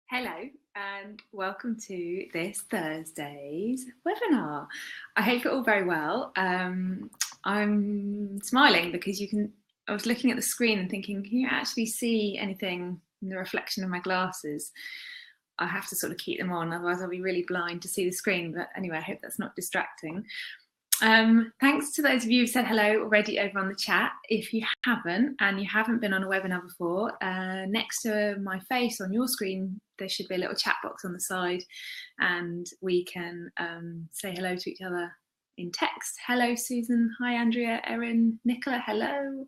Hello and welcome to this Thursday's webinar. I hope you're all very well. I'm smiling because I was looking at the screen and thinking, can you actually see anything in the reflection of my glasses? I have to sort of keep them on, otherwise I'll be really blind to see the screen. But anyway, I hope that's not distracting. Thanks to those of you who said hello already over on the chat. If you haven't and you haven't been on a webinar before, next to my face on your screen there should be a little chat box on the side, and we can say hello to each other in text. Hello Susan, hi Andrea, Erin, Nicola, hello,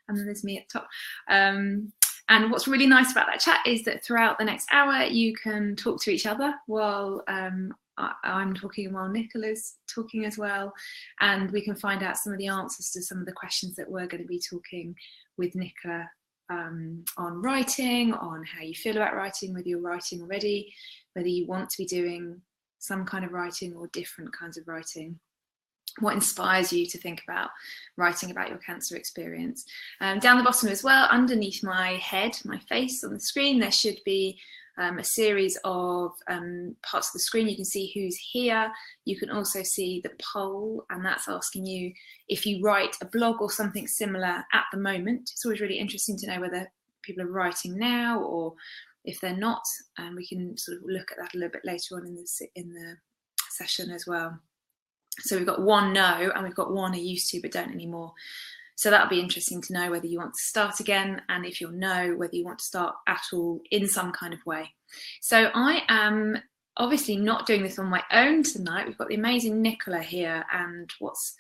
and then there's me at the top. And what's really nice about that chat is that throughout the next hour you can talk to each other while I'm talking and while Nicola's talking as well, and we can find out some of the answers to some of the questions that we're going to be talking with Nicola on writing, on how you feel about writing, whether you're writing already, whether you want to be doing some kind of writing or different kinds of writing, what inspires you to think about writing about your cancer experience. Down the bottom as well, underneath my head, my face on the screen, there should be a series of parts of the screen. You can see who's here. You can also see the poll, and that's asking you if you write a blog or something similar at the moment. It's always really interesting to know whether people are writing now or if they're not, and we can sort of look at that a little bit later on in the session as well. So we've got one no, and we've got one are used to but don't anymore. So that'll be interesting to know whether you want to start again, and if you're no, whether you want to start at all in some kind of way. So I am obviously not doing this on my own tonight. We've got the amazing Nicola here, and what's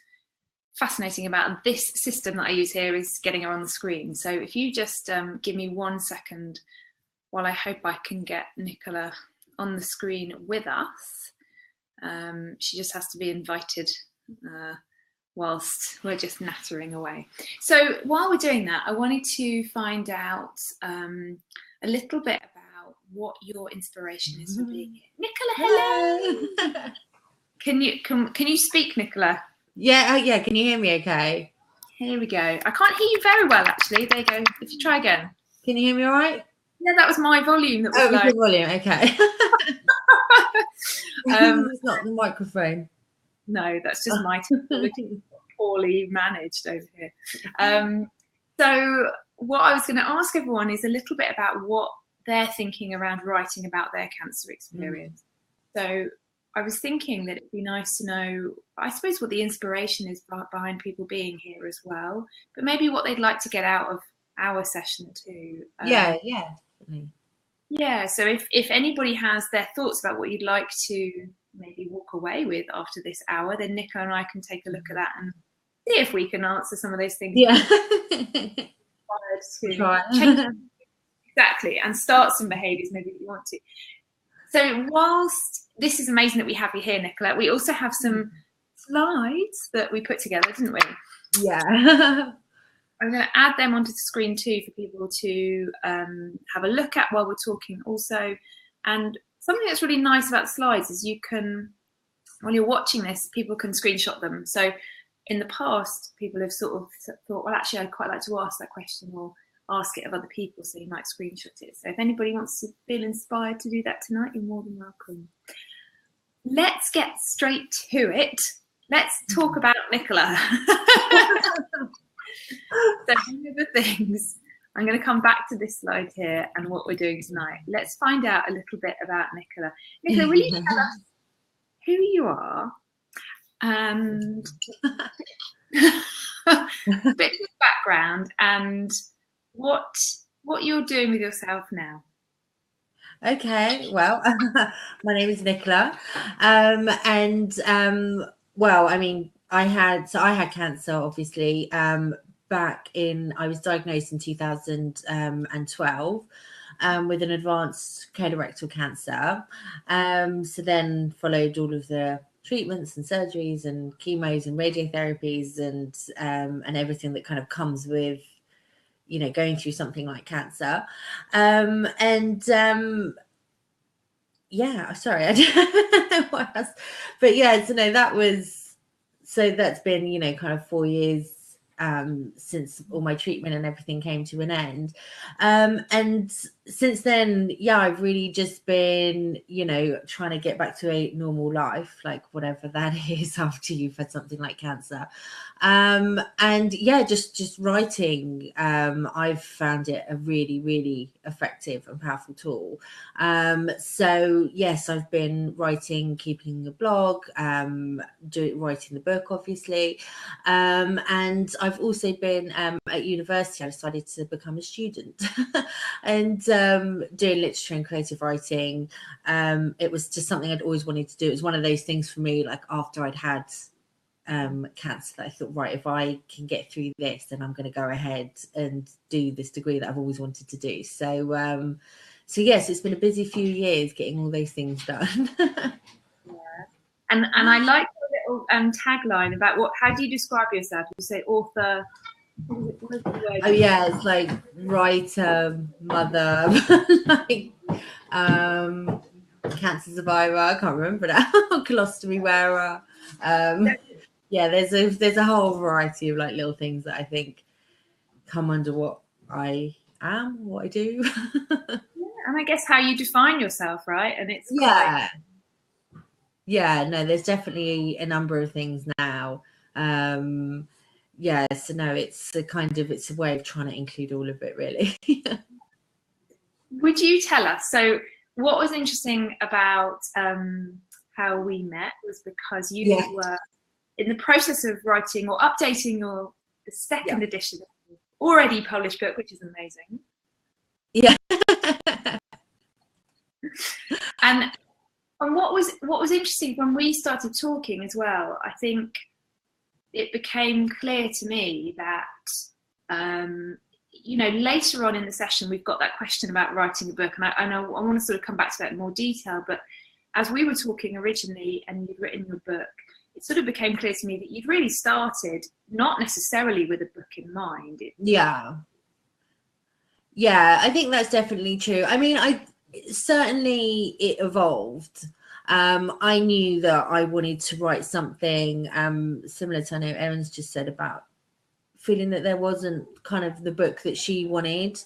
fascinating about this system that I use here is getting her on the screen. So if you just give me 1 second while I hope I can get Nicola on the screen with us. She just has to be invited whilst we're just nattering away. So while we're doing that, I wanted to find out a little bit about what your inspiration is for being here. Nicola, hello. Can you speak, Nicola? Yeah, yeah. Can you hear me okay? Here we go. I can't hear you very well, actually. There you go. If you try again. Can you hear me all right? Yeah, that was my volume. That was low. Your volume, okay. It's not the microphone. No, that's just my technology, poorly managed over here. So what I was going to ask everyone is a little bit about what they're thinking around writing about their cancer experience. So I was thinking that it'd be nice to know, I suppose, what the inspiration is behind people being here as well, but maybe what they'd like to get out of our session too. Yeah, definitely. Yeah, so if anybody has their thoughts about what you'd like to maybe walk away with after this hour, then Nicola and I can take a look at that and see if we can answer some of those things. Yeah. Exactly, and start some behaviours maybe that you want to. So whilst this is amazing that we have you here, Nicola, we also have some slides that we put together, didn't we? Yeah. I'm going to add them onto the screen too for people to have a look at while we're talking also. And something that's really nice about the slides is you can, when you're watching this, people can screenshot them. So in the past, people have sort of thought, well, actually, I'd quite like to ask that question or ask it of other people, so you might screenshot it. So if anybody wants to feel inspired to do that tonight, you're more than welcome. Let's get straight to it. Let's talk about Nicola. So one of the things, I'm going to come back to this slide here and what we're doing tonight. Let's find out a little bit about Nicola. Nicola, will you tell us who you are and a bit of background and what you're doing with yourself now? Okay, well, my name is Nicola, well, I mean, I had cancer, obviously, I was diagnosed in 2012 with an advanced colorectal cancer. So then followed all of the treatments and surgeries and chemos and radiotherapies and everything that kind of comes with, you know, going through something like cancer. Yeah, sorry, I don't know what else. But yeah, so no, that's been, you know, kind of 4 years since all my treatment and everything came to an end. And since then, yeah, I've really just been, you know, trying to get back to a normal life, like whatever that is after you've had something like cancer. And yeah, just writing. I've found it a really, really effective and powerful tool. So yes, I've been writing, keeping a blog, writing the book, obviously. And I've also been at university. I decided to become a student and doing literature and creative writing. It was just something I'd always wanted to do. It was one of those things for me, like after I'd had cancer, that I thought, right, if I can get through this, then I'm going to go ahead and do this degree that I've always wanted to do. So so yes, it's been a busy few years getting all those things done. Yeah. And I like the little tagline about how do you describe yourself? You say author. What is the word? Oh yeah, it's like writer, mother, like cancer survivor. I can't remember now. Colostomy wearer. Yeah, there's a whole variety of like little things that I think come under what I am, what I do. Yeah, and I guess how you define yourself, right? And it's yeah, no, there's definitely a number of things now. Yeah, so no, it's a way of trying to include all of it, really. Would you tell us, so what was interesting about how we met was because you were in the process of writing or updating the second edition of the already published book, which is amazing. Yeah. And what was interesting when we started talking as well, I think it became clear to me that you know, later on in the session we've got that question about writing a book, and I want to sort of come back to that in more detail, but as we were talking originally and you'd written your book, it sort of became clear to me that you'd really started not necessarily with a book in mind. Yeah, I think that's definitely true. I mean, certainly it evolved. I knew that I wanted to write something similar to, I know Erin's just said about feeling that there wasn't kind of the book that she wanted.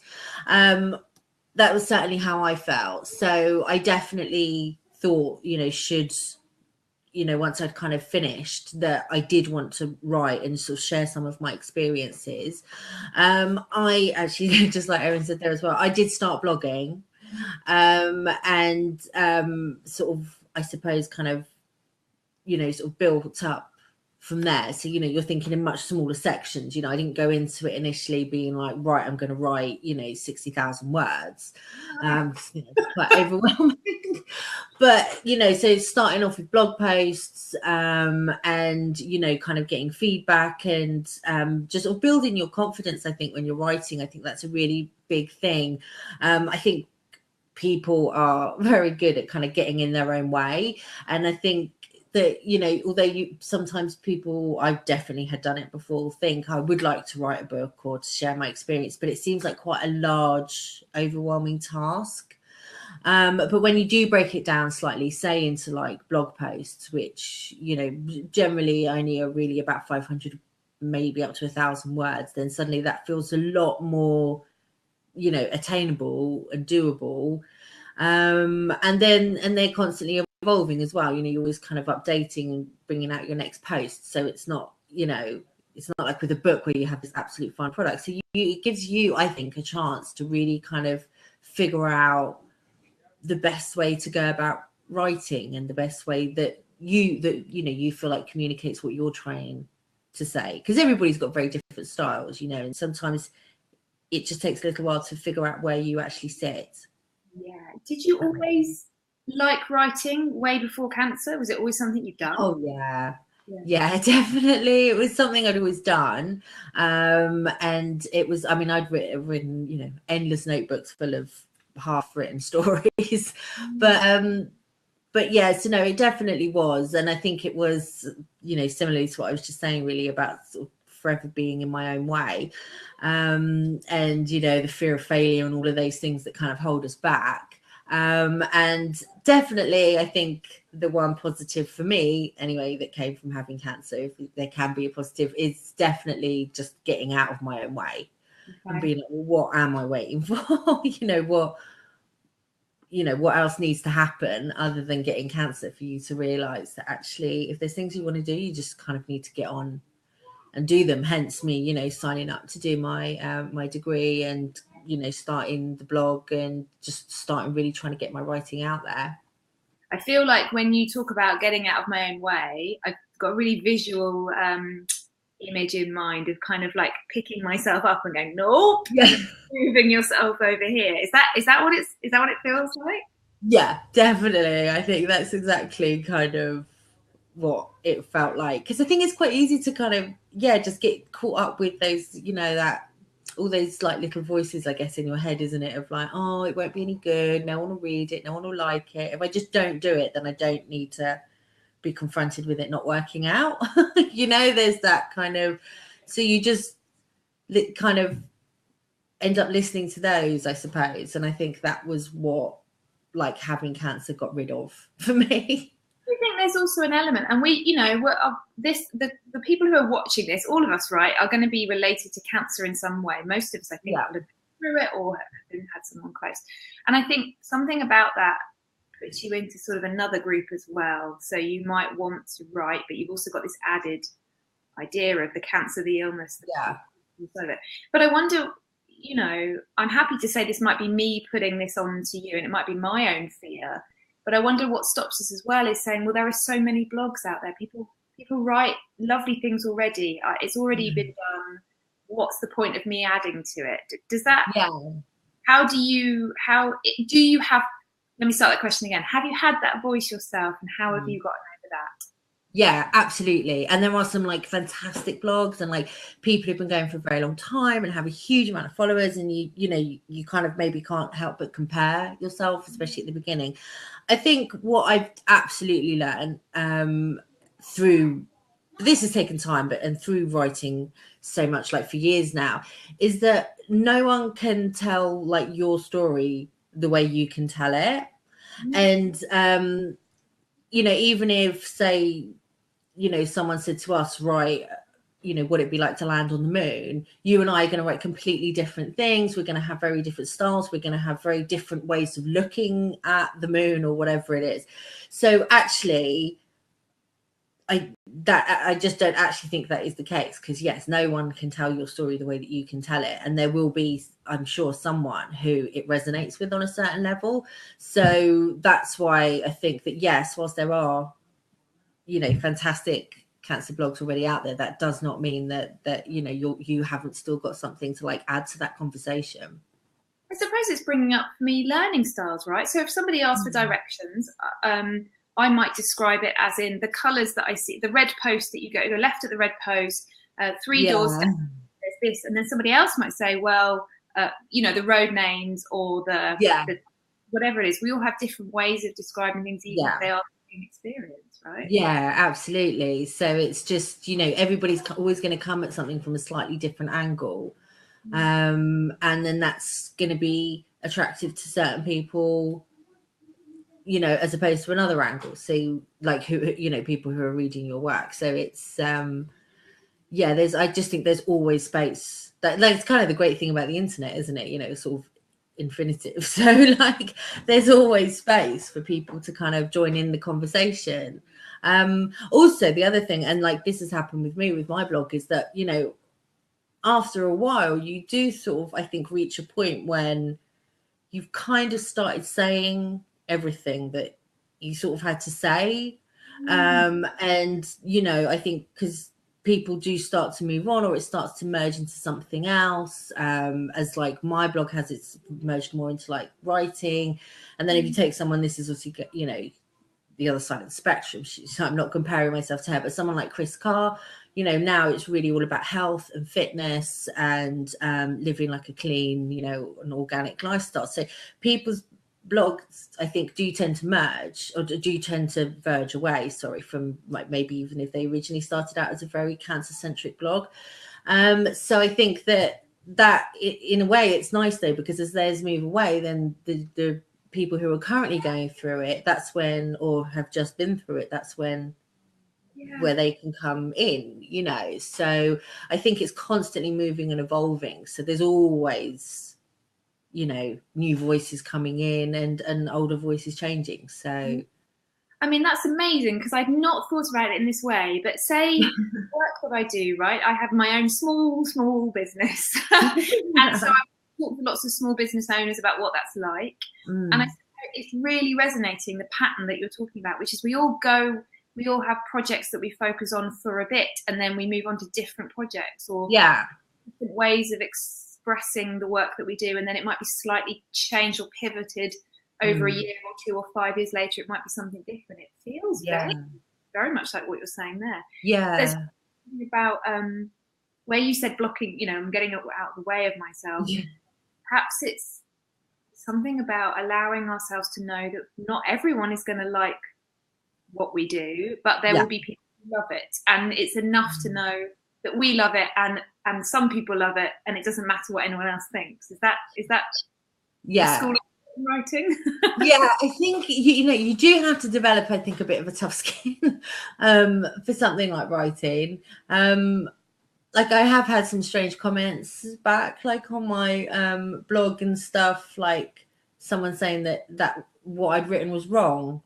That was certainly how I felt. So I definitely thought, you know, once I'd kind of finished, that I did want to write and sort of share some of my experiences. I actually, just like Erin said there as well, I did start blogging, and sort of, I suppose, kind of, you know, sort of built up from there. So, you know, you're thinking in much smaller sections. You know, I didn't go into it initially being like, right, I'm going to write, you know, 60,000 words. You know, quite overwhelming. But, you know, so starting off with blog posts, and, you know, kind of getting feedback and just sort of building your confidence, I think, when you're writing. I think that's a really big thing. I think people are very good at kind of getting in their own way. And I think that, you know, although sometimes people, I've definitely had done it before, think I would like to write a book or to share my experience, but it seems like quite a large, overwhelming task. But when you do break it down slightly, say into like blog posts, which, you know, generally only are really about 500, maybe up to 1,000 words, then suddenly that feels a lot more, you know, attainable and doable. And they're constantly evolving as well. You know, you're always kind of updating and bringing out your next post. So it's not, you know, it's not like with a book where you have this absolute final product. So it gives you, I think, a chance to really kind of figure out the best way to go about writing and the best way that you know, you feel like communicates what you're trying to say. Because everybody's got very different styles, you know, and sometimes it just takes a little while to figure out where you actually sit. Yeah. Did you always like writing way before cancer? Was it always something you'd done? Oh yeah, definitely. It was something I'd always done. And it was, I mean, I'd written, you know, endless notebooks full of half written stories. But yeah, so no, it definitely was. And I think it was, you know, similarly to what I was just saying, really, about sort of forever being in my own way. And, you know, the fear of failure and all of those things that kind of hold us back. And definitely, I think the one positive for me, anyway, that came from having cancer, if there can be a positive, is definitely just getting out of my own way and being like, well, what am I waiting for? What else needs to happen other than getting cancer for you to realize that actually, if there's things you want to do, you just kind of need to get on and do them. Hence me, signing up to do my my degree and, starting the blog and just starting really trying to get my writing out there. I feel like when you talk about getting out of my own way, I've got a really visual image in mind of kind of like picking myself up and going, no, Yeah. moving yourself over here. Is that what it feels like? Yeah, definitely. I think that's exactly kind of what it felt like, because I think it's quite easy to kind of just get caught up with those, that all those like little voices, I guess, in your head, isn't it, of like, oh, it won't be any good, no one will read it, no one will like it, if I just don't do it, then I don't need to be confronted with it not working out. There's that kind of, so you just kind of end up listening to those, I suppose. And I think that was what like having cancer got rid of for me. I think there's also an element, and the people who are watching this, all of us, right, are going to be related to cancer in some way. Most of us, I think, have lived through it or have had someone close. And I think something about that puts you into sort of another group as well. So you might want to write, but you've also got this added idea of the cancer, the illness. But I wonder, I'm happy to say this might be me putting this on to you, and it might be my own fear. But I wonder what stops us as well is saying, well, there are so many blogs out there. People write lovely things already. It's already been done. What's the point of me adding to it? Does that? Yeah. How do you have? Let me start that question again. Have you had that voice yourself, and how have you gotten over that? Yeah, absolutely. And there are some like fantastic blogs and like people who've been going for a very long time and have a huge amount of followers, and you kind of maybe can't help but compare yourself, especially at the beginning. I think what I've absolutely learned through this has taken time, and through writing so much, like for years now, is that no one can tell like your story the way you can tell it. And even if, say, someone said to us, right, would it be like to land on the moon? You and I are going to write completely different things. We're going to have very different styles. We're going to have very different ways of looking at the moon or whatever it is. So actually, I just don't actually think that is the case, because yes, no one can tell your story the way that you can tell it, and there will be, I'm sure, someone who it resonates with on a certain level. So that's why I think that yes, whilst there are fantastic cancer blogs already out there, that does not mean that you haven't still got something to like add to that conversation. I suppose it's bringing up for me learning styles, right? So if somebody asks for directions, I might describe it as in the colours that I see, the red post that you go left at the red post, 3 doors down, there's this, and then somebody else might say, well, the road names or the whatever it is. We all have different ways of describing things, even if they are experience, right? Yeah, absolutely. So it's just, everybody's always going to come at something from a slightly different angle, and then that's going to be attractive to certain people, as opposed to another angle. So like who people who are reading your work. So it's I just think there's always space. That's kind of the great thing about the internet, isn't it? Sort of infinitive. So like there's always space for people to kind of join in the conversation. Also, the other thing, and like this has happened with me with my blog, is that after a while you do sort of, I think, reach a point when you've kind of started saying everything that you sort of had to say. And I think because people do start to move on, or it starts to merge into something else, as like my blog has, it's merged more into like writing. And then if you take someone, this is obviously the other side of the spectrum, so I'm not comparing myself to her, but someone like Chris Carr, now it's really all about health and fitness and living like a clean, an organic lifestyle. So people's blogs, I think, do tend to merge, or do tend to verge away, from like maybe even if they originally started out as a very cancer-centric blog. So I think that in a way it's nice though, because as theirs move away, then the people who are currently going through it, that's when, or have just been through it, that's when where they can come in, you know. So I think it's constantly moving and evolving. So there's always, you know, new voices coming in and older voices changing. So I mean, that's amazing, because I've not thought about it in this way. But say the work that I do, right? I have my own small business, and so I've talked to lots of small business owners about what that's like. And I it's really resonating, the pattern that you're talking about, which is we all have projects that we focus on for a bit, and then we move on to different projects or different ways of expressing the work that we do, and then it might be slightly changed or pivoted over a year or 2 or 5 years later. It might be something different. It feels very much like what you're saying there. There's something about where you said blocking, you know, I'm getting out of the way of myself. Perhaps it's something about allowing ourselves to know that not everyone is going to like what we do, but there will be people who love it, and it's enough to know that we love it, and some people love it, and it doesn't matter what anyone else thinks. Is that school of writing? I think you know, you do have to develop, I think, a bit of a tough skin for something like writing. Like I have had some strange comments back, like on my blog and stuff, like someone saying that what I'd written was wrong.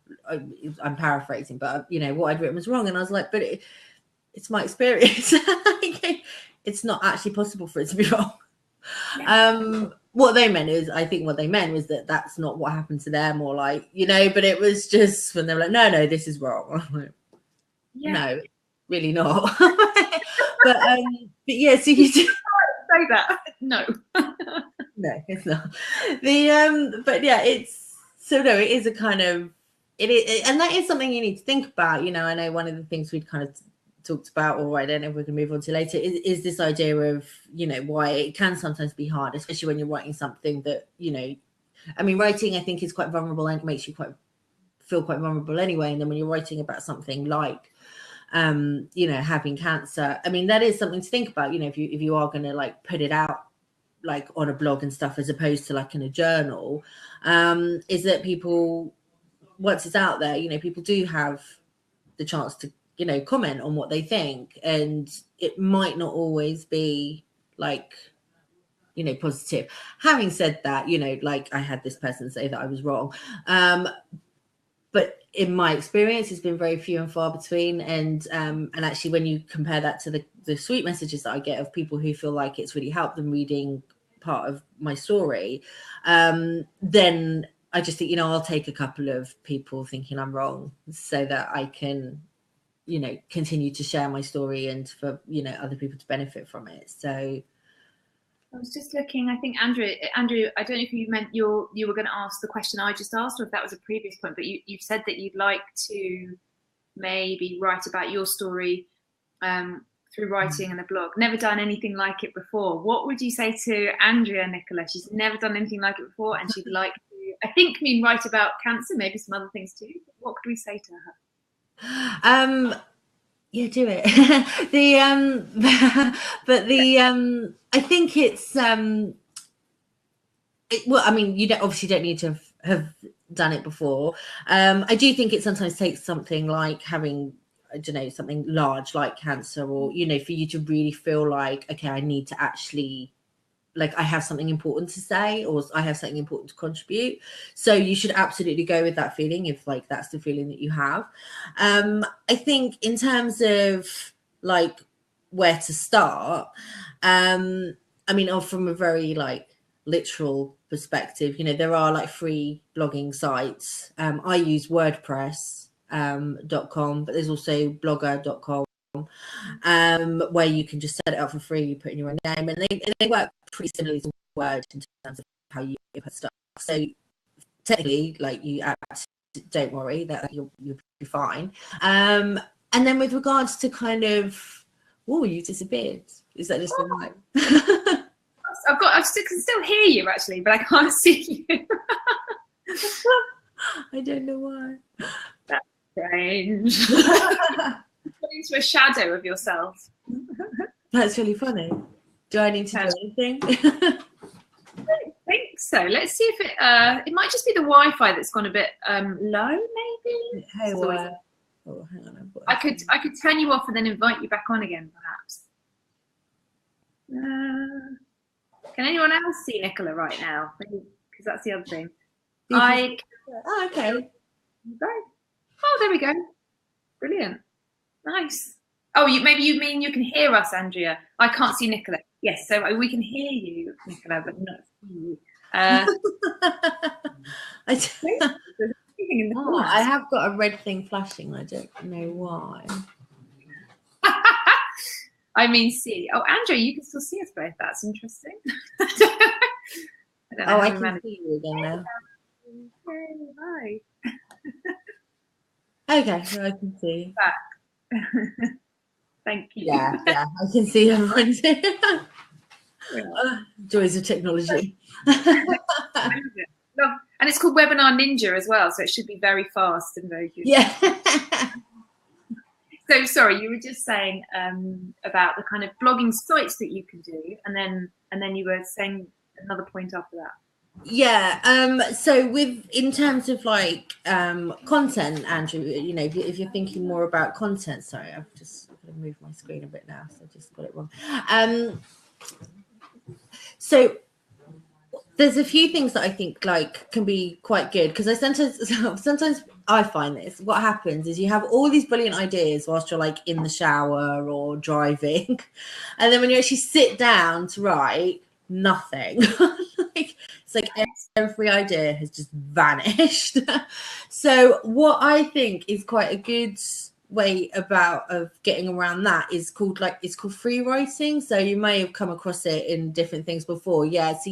I'm paraphrasing, but you know, what I'd written was wrong, and I was like, but it's my experience. It's not actually possible for it to be wrong. What they meant is, I think what they meant was that that's not what happened to them, or like, you know, but it was just when they were like, no, this is wrong. I'm like, no, really not. but yeah, so you do say that. No, it's not. But yeah, it's so no, it is a kind of and that is something you need to think about. You know, I know one of the things we'd kind of talked about, or I don't know if we can move on to later, is this idea of, you know, why it can sometimes be hard, especially when you're writing something that, you know, I mean, writing I think is quite vulnerable, and it makes you feel quite vulnerable anyway. And then when you're writing about something like you know, having cancer, I mean, that is something to think about, you know, if you are going to like put it out like on a blog and stuff, as opposed to like in a journal, is that people, once it's out there, you know, people do have the chance to, you know, comment on what they think, and it might not always be like, you know, positive. Having said that, you know, like I had this person say that I was wrong, but in my experience, it's been very few and far between. And actually, when you compare that to the sweet messages that I get of people who feel like it's really helped them reading part of my story, then I just think, you know, I'll take a couple of people thinking I'm wrong so that I can, you know, continue to share my story and for, you know, other people to benefit from it. So I was just looking, I think Andrew, I don't know if you meant you were going to ask the question I just asked, or if that was a previous point, but you've said that you'd like to maybe write about your story through writing and a blog. Never done anything like it before. What would you say to Andrea, Nicola? She's never done anything like it before, and she'd like to, I think, write about cancer, maybe some other things too. What could we say to her? Yeah, do it. I think it's well, I mean, you obviously don't need to have done it before. I do think it sometimes takes something like having, I don't know, something large like cancer, or, you know, for you to really feel like, okay, I need to actually, like, I have something important to say, or I have something important to contribute. So you should absolutely go with that feeling, if like that's the feeling that you have. I think in terms of like where to start, I mean, from a very like literal perspective, you know, there are like free blogging sites. I use WordPress.com, but there's also blogger.com, where you can just set it up for free. You put in your own name, and they work pretty similarly to Word in terms of how you put stuff. So technically, like, you don't worry that you'll be fine. And then with regards to kind of, oh, you disappeared. Is that just been like? I can still hear you actually, but I can't see you. I don't know why. That's strange. Into a shadow of yourself. That's really funny. Do I need to do anything? I don't think so. Let's see if it might just be the Wi-Fi that's gone a bit low, maybe. Hey, So oh, hang on. I could turn you off and then invite you back on again, perhaps. Can anyone else see Nicola right now? Because that's the other thing. Oh, okay. Oh, there we go. Brilliant. Nice. Oh, maybe you mean you can hear us, Andrea. I can't see Nicola. Yes, so we can hear you, Nicola, but not see you. I have got a red thing flashing. I don't know why. I mean, see. Oh, Andrea, you can still see us both. That's interesting. I can see you again now. Hi. Okay, so I can see. Thank you. Yeah, I can see everyone too. Joys of technology. And it's called Webinar Ninja as well, so it should be very fast and very good. Yeah. So sorry, you were just saying about the kind of blogging sites that you can do, and then you were saying another point after that. Yeah. So in terms of like content, Andrew, you know, if you're thinking more about content, sorry, I've just got to move my screen a bit now, so I just got it wrong. So there's a few things that I think like can be quite good, because sometimes I find this. What happens is you have all these brilliant ideas whilst you're like in the shower or driving, and then when you actually sit down to write, nothing. It's like every idea has just vanished. So what I think is quite a good way of getting around that is called free writing. So you may have come across it in different things before. Yeah. So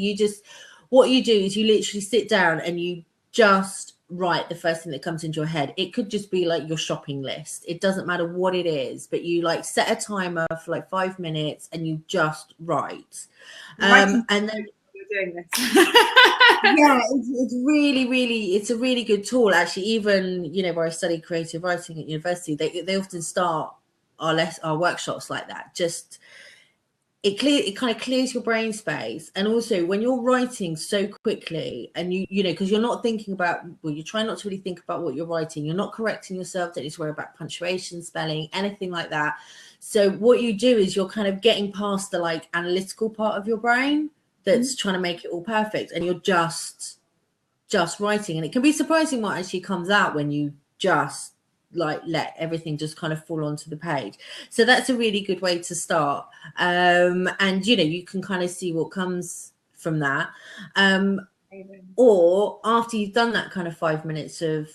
what you do is you literally sit down and you just write the first thing that comes into your head. It could just be like your shopping list. It doesn't matter what it is, but you like set a timer for like 5 minutes and you just write. And then doing this. Yeah, it's a really good tool, actually. Even, you know, where I studied creative writing at university, they often start our workshops like that. Just it kind of clears your brain space. And also when you're writing so quickly and you know, because you're not thinking about, well, you try not to really think about what you're writing, you're not correcting yourself, don't need to worry about punctuation, spelling, anything like that. So what you do is you're kind of getting past the like analytical part of your brain that's trying to make it all perfect, and you're just writing. And it can be surprising what actually comes out when you just like let everything just kind of fall onto the page. So that's a really good way to start. And you know, you can kind of see what comes from that. Or after you've done that kind of 5 minutes of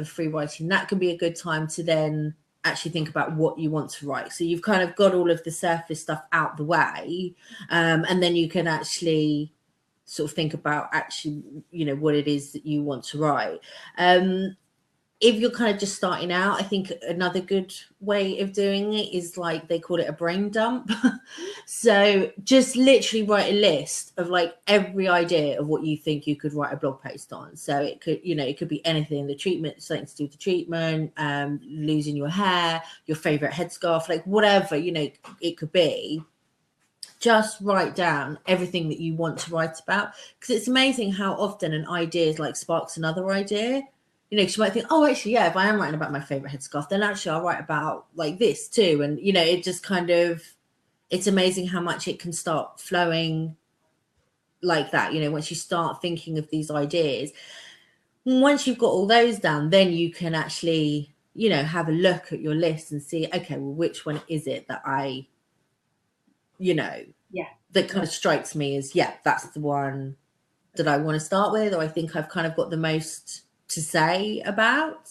free writing, that can be a good time to then actually think about what you want to write. So you've kind of got all of the surface stuff out the way, and then you can actually sort of think about actually, you know, what it is that you want to write. If you're kind of just starting out, I think another good way of doing it is like they call it a brain dump. So just literally write a list of like every idea of what you think you could write a blog post on. So it could, you know, it could be anything, the treatment, something to do with the treatment, losing your hair, your favorite headscarf, like whatever, you know, it could be. Just write down everything that you want to write about, because it's amazing how often an idea is like sparks another idea. You know, she might think, oh, actually, yeah, if I am writing about my favorite headscarf, then actually I'll write about like this too. And, you know, it just kind of, it's amazing how much it can start flowing like that. You know, once you start thinking of these ideas, once you've got all those down, then you can actually, you know, have a look at your list and see, okay, well, which one is it that I, you know, that kind of strikes me as, yeah, that's the one that I want to start with, or I think I've kind of got the most to say about,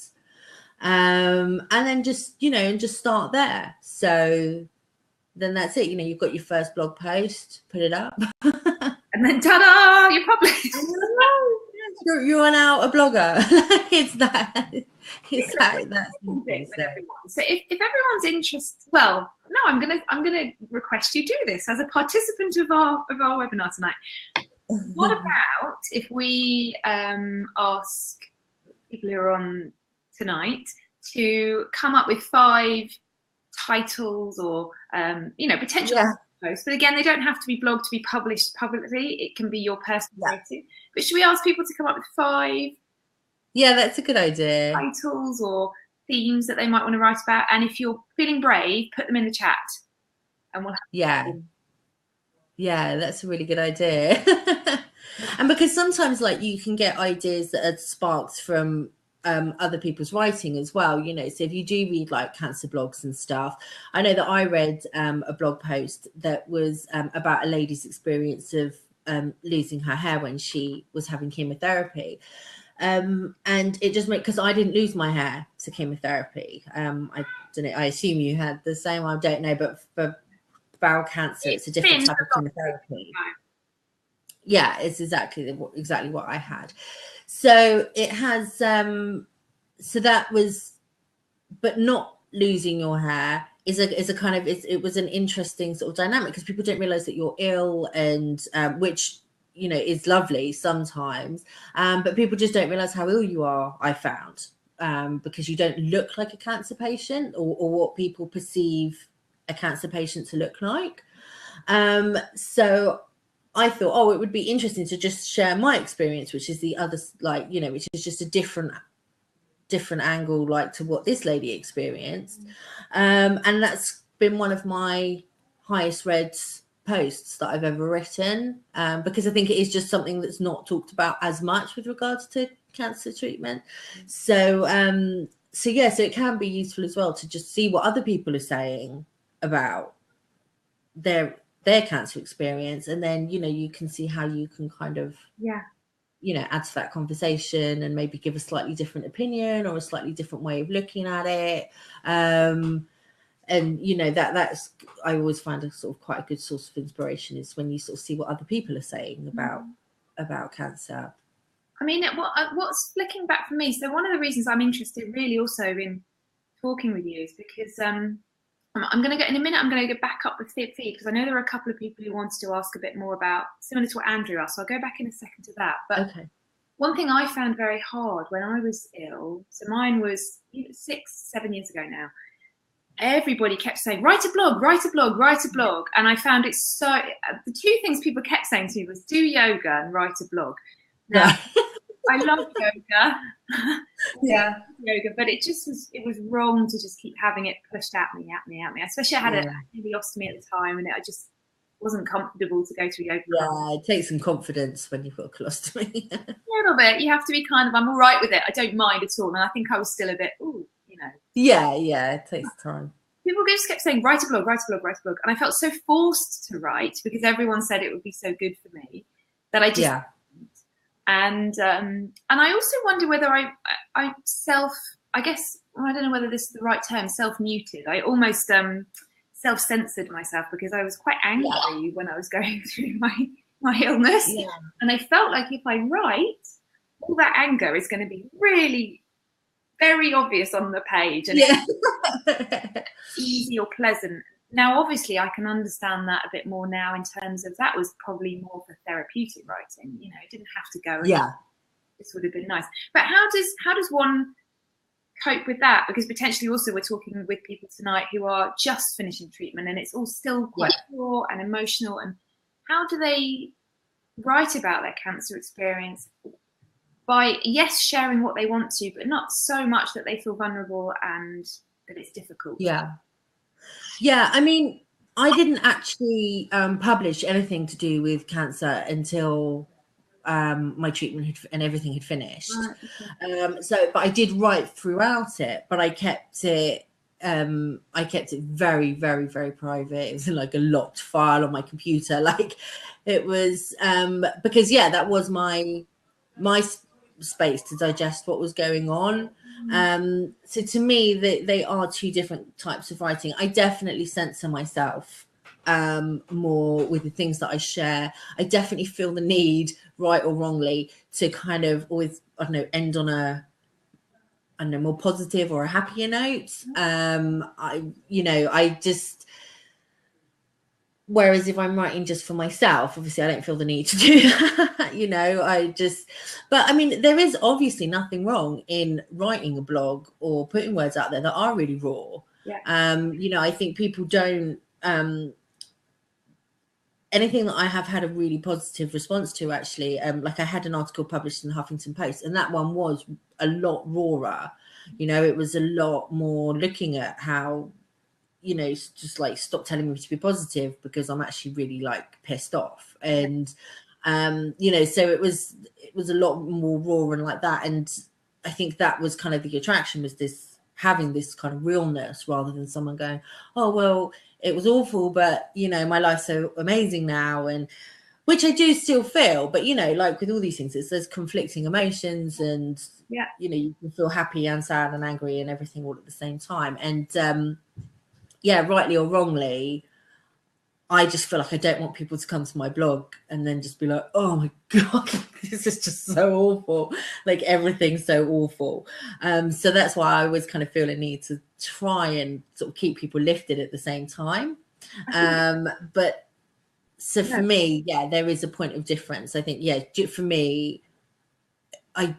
and then just, you know, and just start there. So then that's it. You know, you've got your first blog post, put it up, and then ta-da, you're published. You're now a blogger. It's that. It's that. So if everyone's interested, well, no, I'm gonna request you do this as a participant of our webinar tonight. What about if we ask people who are on tonight to come up with 5 titles or you know, potential posts. But again, they don't have to be blogged to be published publicly. It can be your personal writing. But should we ask people to come up with 5? Yeah, that's a good idea. Titles or themes that they might want to write about. And if you're feeling brave, put them in the chat. And we'll have Yeah, that's a really good idea. And because sometimes, like, you can get ideas that are sparked from other people's writing as well, you know. So if you do read like cancer blogs and stuff, I know that I read a blog post that was about a lady's experience of losing her hair when she was having chemotherapy. And it just made, because I didn't lose my hair to chemotherapy. I don't know, I assume you had the same, I don't know, but for bowel cancer, it's a different type of chemotherapy. Yeah, it's exactly what I had. So it has so that was, but not losing your hair is a kind of, it was an interesting sort of dynamic, because people don't realize that you're ill, and which, you know, is lovely sometimes, but people just don't realize how ill you are, I found, because you don't look like a cancer patient, or what people perceive a cancer patient to look like. So I thought, oh, it would be interesting to just share my experience, which is the other, like, you know, which is just a different angle, like, to what this lady experienced. And that's been one of my highest read posts that I've ever written, because I think it is just something that's not talked about as much with regards to cancer treatment. So yeah, so it can be useful as well to just see what other people are saying about their cancer experience, and then, you know, you can see how you can kind of, you know, add to that conversation and maybe give a slightly different opinion or a slightly different way of looking at it. And, you know, that's, I always find a sort of quite a good source of inspiration, is when you sort of see what other people are saying about cancer. I mean, what's looking back for me, so one of the reasons I'm interested really also in talking with you is because I'm going to get, in a minute, I'm going to go back up the feed, because I know there are a couple of people who wanted to ask a bit more about, similar to what Andrew asked, so I'll go back in a second to that. But one thing I found very hard when I was ill, so mine was 6-7 years ago now, everybody kept saying, write a blog, write a blog, write a blog. And I found it so, the 2 things people kept saying to me was do yoga and write a blog. Now, I love yoga. Yoga, but it was wrong to just keep having it pushed at me. Especially I had a ileostomy at the time, and I just wasn't comfortable to go to yoga. Yeah, it takes some confidence when you've got a colostomy. A little bit. You have to be kind of, I'm all right with it. I don't mind at all. And I think I was still a bit, you know. Yeah, it takes time. People just kept saying, write a blog, write a blog, write a blog. And I felt so forced to write, because everyone said it would be so good for me, that I just And I also wonder whether I guess, I don't know whether this is the right term, self-muted. I almost self-censored myself, because I was quite angry when I was going through my illness. And I felt like if I write, all that anger is going to be really very obvious on the page, and easy or pleasant. Now, obviously, I can understand that a bit more now, in terms of that was probably more for therapeutic writing. You know, it didn't have to go. This would have been nice. But how does one cope with that? Because potentially, also, we're talking with people tonight who are just finishing treatment, and it's all still quite raw and emotional. And how do they write about their cancer experience? By sharing what they want to, but not so much that they feel vulnerable and that it's difficult. Yeah, I mean, I didn't actually publish anything to do with cancer until my treatment and everything had finished. But I did write throughout it, but I kept it very, very, very private. It was in like a locked file on my computer. Like, it was because that was my space to digest what was going on. So to me, they are 2 different types of writing. I definitely censor myself more with the things that I share. I definitely feel the need, right or wrongly, to kind of always, I don't know, end on a more positive or a happier note. Whereas if I'm writing just for myself, obviously I don't feel the need to do that, you know, but I mean, there is obviously nothing wrong in writing a blog or putting words out there that are really raw. You know, I think people don't anything that I have had a really positive response to, actually, like I had an article published in the Huffington Post, and that one was a lot rawer. You know, it was a lot more looking at how, you know, just like, stop telling me to be positive because I'm actually really like pissed off. And you know, so it was a lot more raw and like that. And I think that was kind of the attraction, was this, having this kind of realness, rather than someone going, oh well, it was awful, but you know, my life's so amazing now. And which I do still feel, but you know, like with all these things, there's conflicting emotions, and Yeah. you know, you can feel happy and sad and angry and everything all at the same time. And yeah, rightly or wrongly, I just feel like I don't want people to come to my blog and then just be like, oh my God, this is just so awful. Like, everything's so awful. So that's why I always kind of feel a need to try and sort of keep people lifted at the same time. But so for me, yeah, there is a point of difference. I think, yeah, for me, to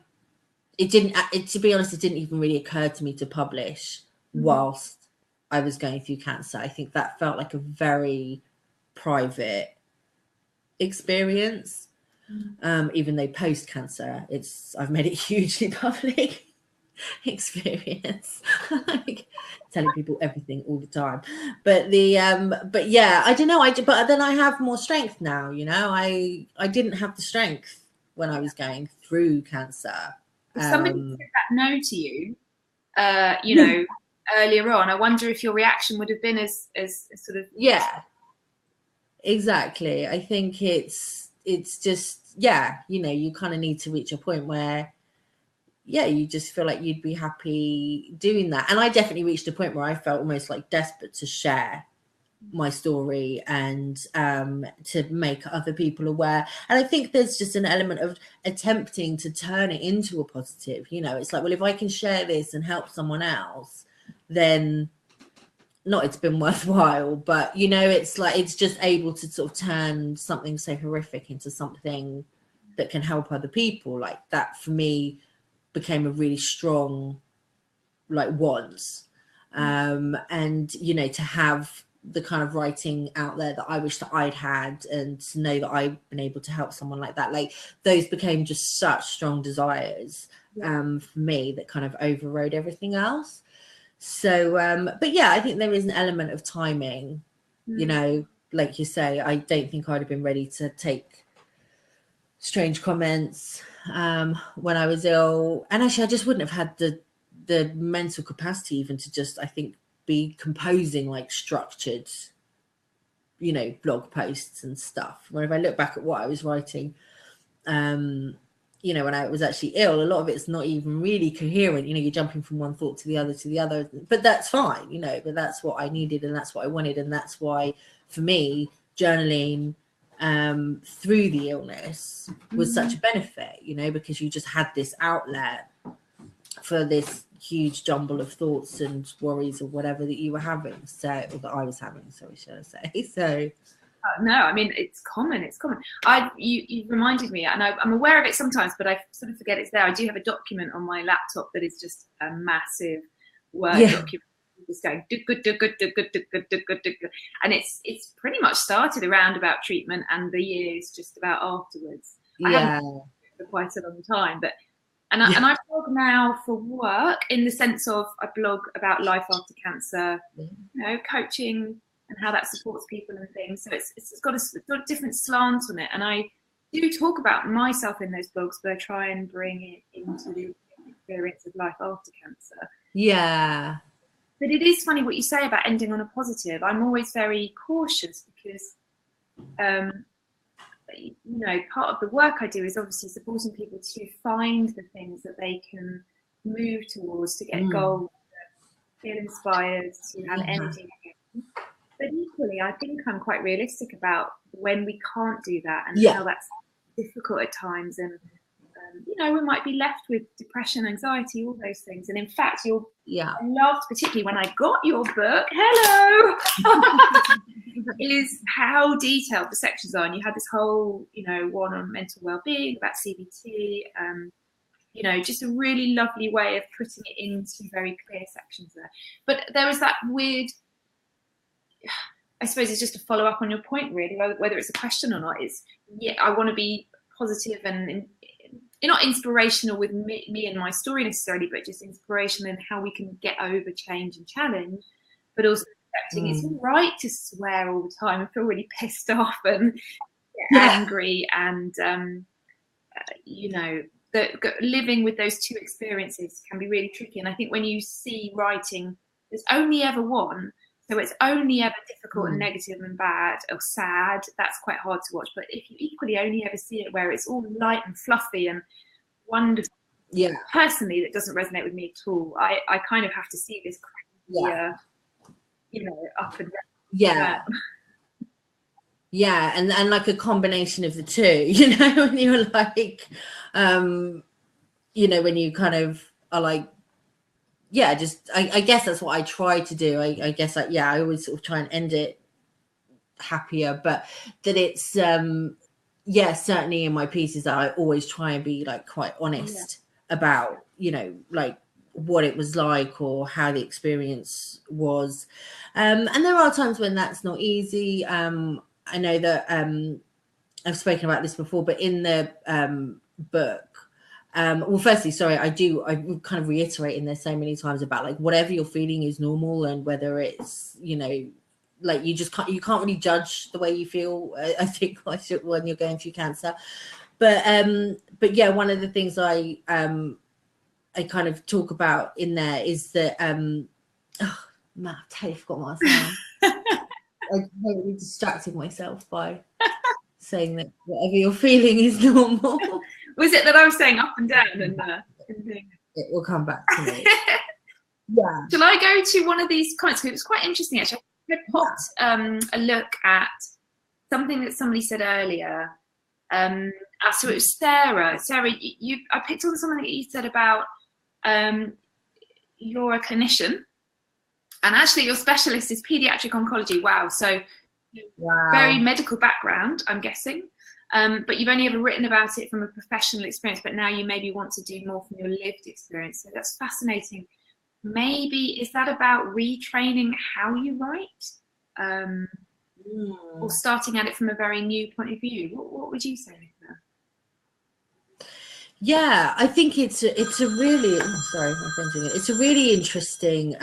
be honest, it didn't even really occur to me to publish whilst I was going through cancer. I think that felt like a very private experience. Even though post cancer, I've made it hugely public experience, like telling people everything all the time. But but yeah, I don't know. But then I have more strength now. You know, I didn't have the strength when I was going through cancer. If somebody said that no to you, you know, earlier on, I wonder if your reaction would have been as sort of. Yeah, exactly. I think it's just, yeah, you know, you kind of need to reach a point where, yeah, you just feel like you'd be happy doing that. And I definitely reached a point where I felt almost like desperate to share my story and to make other people aware. And I think there's just an element of attempting to turn it into a positive. You know, it's like, well, if I can share this and help someone else, then not it's been worthwhile, but you know, it's like, it's just able to sort of turn something so horrific into something that can help other people. Like that for me became a really strong like want. And you know, to have the kind of writing out there that I wish that I'd had, and to know that I've been able to help someone like that, like those became just such strong desires for me, that kind of overrode everything else. So but yeah, I think there is an element of timing. You know, like you say, I don't think I'd have been ready to take strange comments when I was ill, and actually I just wouldn't have had the mental capacity even to just, I think, be composing like structured, you know, blog posts and stuff. Where if I look back at what I was writing, you know, when I was actually ill, a lot of it's not even really coherent. You know, you're jumping from one thought to the other, but that's fine, you know, but that's what I needed and that's what I wanted. And that's why for me, journaling through the illness was such a benefit, you know, because you just had this outlet for this huge jumble of thoughts and worries or whatever that you were having, so, or that I was having, sorry, should I say. So No, I mean, it's common. It's common. You reminded me, and I'm aware of it sometimes, but I sort of forget it's there. I do have a document on my laptop that is just a massive Word document, just going and it's pretty much started around about treatment and the years just about afterwards. I haven't for quite a long time, but and I blog now for work, in the sense of I blog about life after cancer, you know, coaching and how that supports people and things. So it's got a different slant on it. And I do talk about myself in those blogs, but I try and bring it into the experience of life after cancer. Yeah. But it is funny what you say about ending on a positive. I'm always very cautious because, you know, part of the work I do is obviously supporting people to find the things that they can move towards, to get goals, to feel inspired, to have energy. But equally, I think I'm quite realistic about when we can't do that, and how that's difficult at times. And, you know, we might be left with depression, anxiety, all those things. And in fact, I loved, particularly when I got your book, is how detailed the sections are. And you had this whole, you know, one on mental well-being, about CBT, you know, just a really lovely way of putting it into very clear sections there. But there was that weird, I suppose it's just to follow up on your point, really, whether it's a question or not. It's, yeah, I want to be positive and not inspirational with me and my story necessarily, but just inspirational in how we can get over change and challenge, but also accepting it's all right to swear all the time and feel really pissed off and angry, and you know, living with those two experiences can be really tricky. And I think when you see writing, there's only ever one, so it's only ever difficult and negative and bad or sad, that's quite hard to watch. But if you equally only ever see it where it's all light and fluffy and wonderful, personally that doesn't resonate with me at all. I kind of have to see this crazy, you know, up and down. Yeah, and like a combination of the two, you know, when you're like, you know, when you kind of are like, just I guess that's what I try to do. I guess like, I always sort of try and end it happier, but that it's certainly in my pieces that I always try and be like quite honest about, you know, like what it was like or how the experience was, and there are times when that's not easy. I know that I've spoken about this before, but in the book, well, firstly, sorry, I kind of reiterating this so many times about like whatever you're feeling is normal, and whether it's, you know, like you can't really judge the way you feel, I think, when you're going through cancer. But yeah, one of the things I kind of talk about in there is that Matt, I totally forgot what I was saying. I'm totally distracting myself by saying that whatever you're feeling is normal. Was it that I was saying up and down and it will come back to me. Shall I go to one of these comments? It was quite interesting, actually. I popped a look at something that somebody said earlier. So it was Sarah. Sarah, I picked up on something that you said about you're a clinician, and actually your specialist is pediatric oncology. Wow. So very medical background, I'm guessing. But you've only ever written about it from a professional experience, but now you maybe want to do more from your lived experience. So that's fascinating. Maybe is that about retraining how you write, or starting at it from a very new point of view? What would you say, Nicola? Yeah, I think it's a really it's a really interesting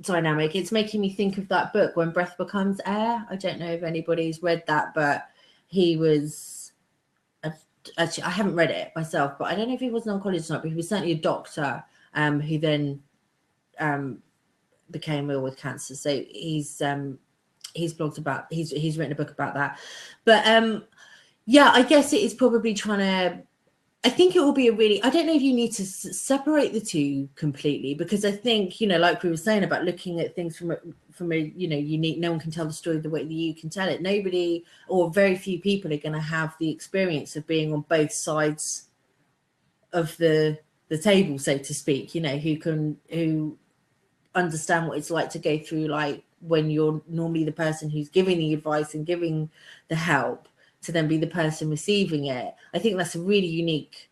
dynamic. It's making me think of that book, When Breath Becomes Air. I don't know if anybody's read that, but he was actually, I haven't read it myself, but I don't know if he was an oncologist or not, but he was certainly a doctor who then became ill with cancer. So he's blogged about, he's written a book about that. But yeah, I guess it is probably trying to, I think it will be a really, I don't know if you need to separate the two completely, because I think, you know, like we were saying about looking at things from a, you know, unique, no one can tell the story the way that you can tell it. Nobody, or very few people, are going to have the experience of being on both sides of the table, so to speak, you know, who understand what it's like to go through, like when you're normally the person who's giving the advice and giving the help, to then be the person receiving it. I think that's a really unique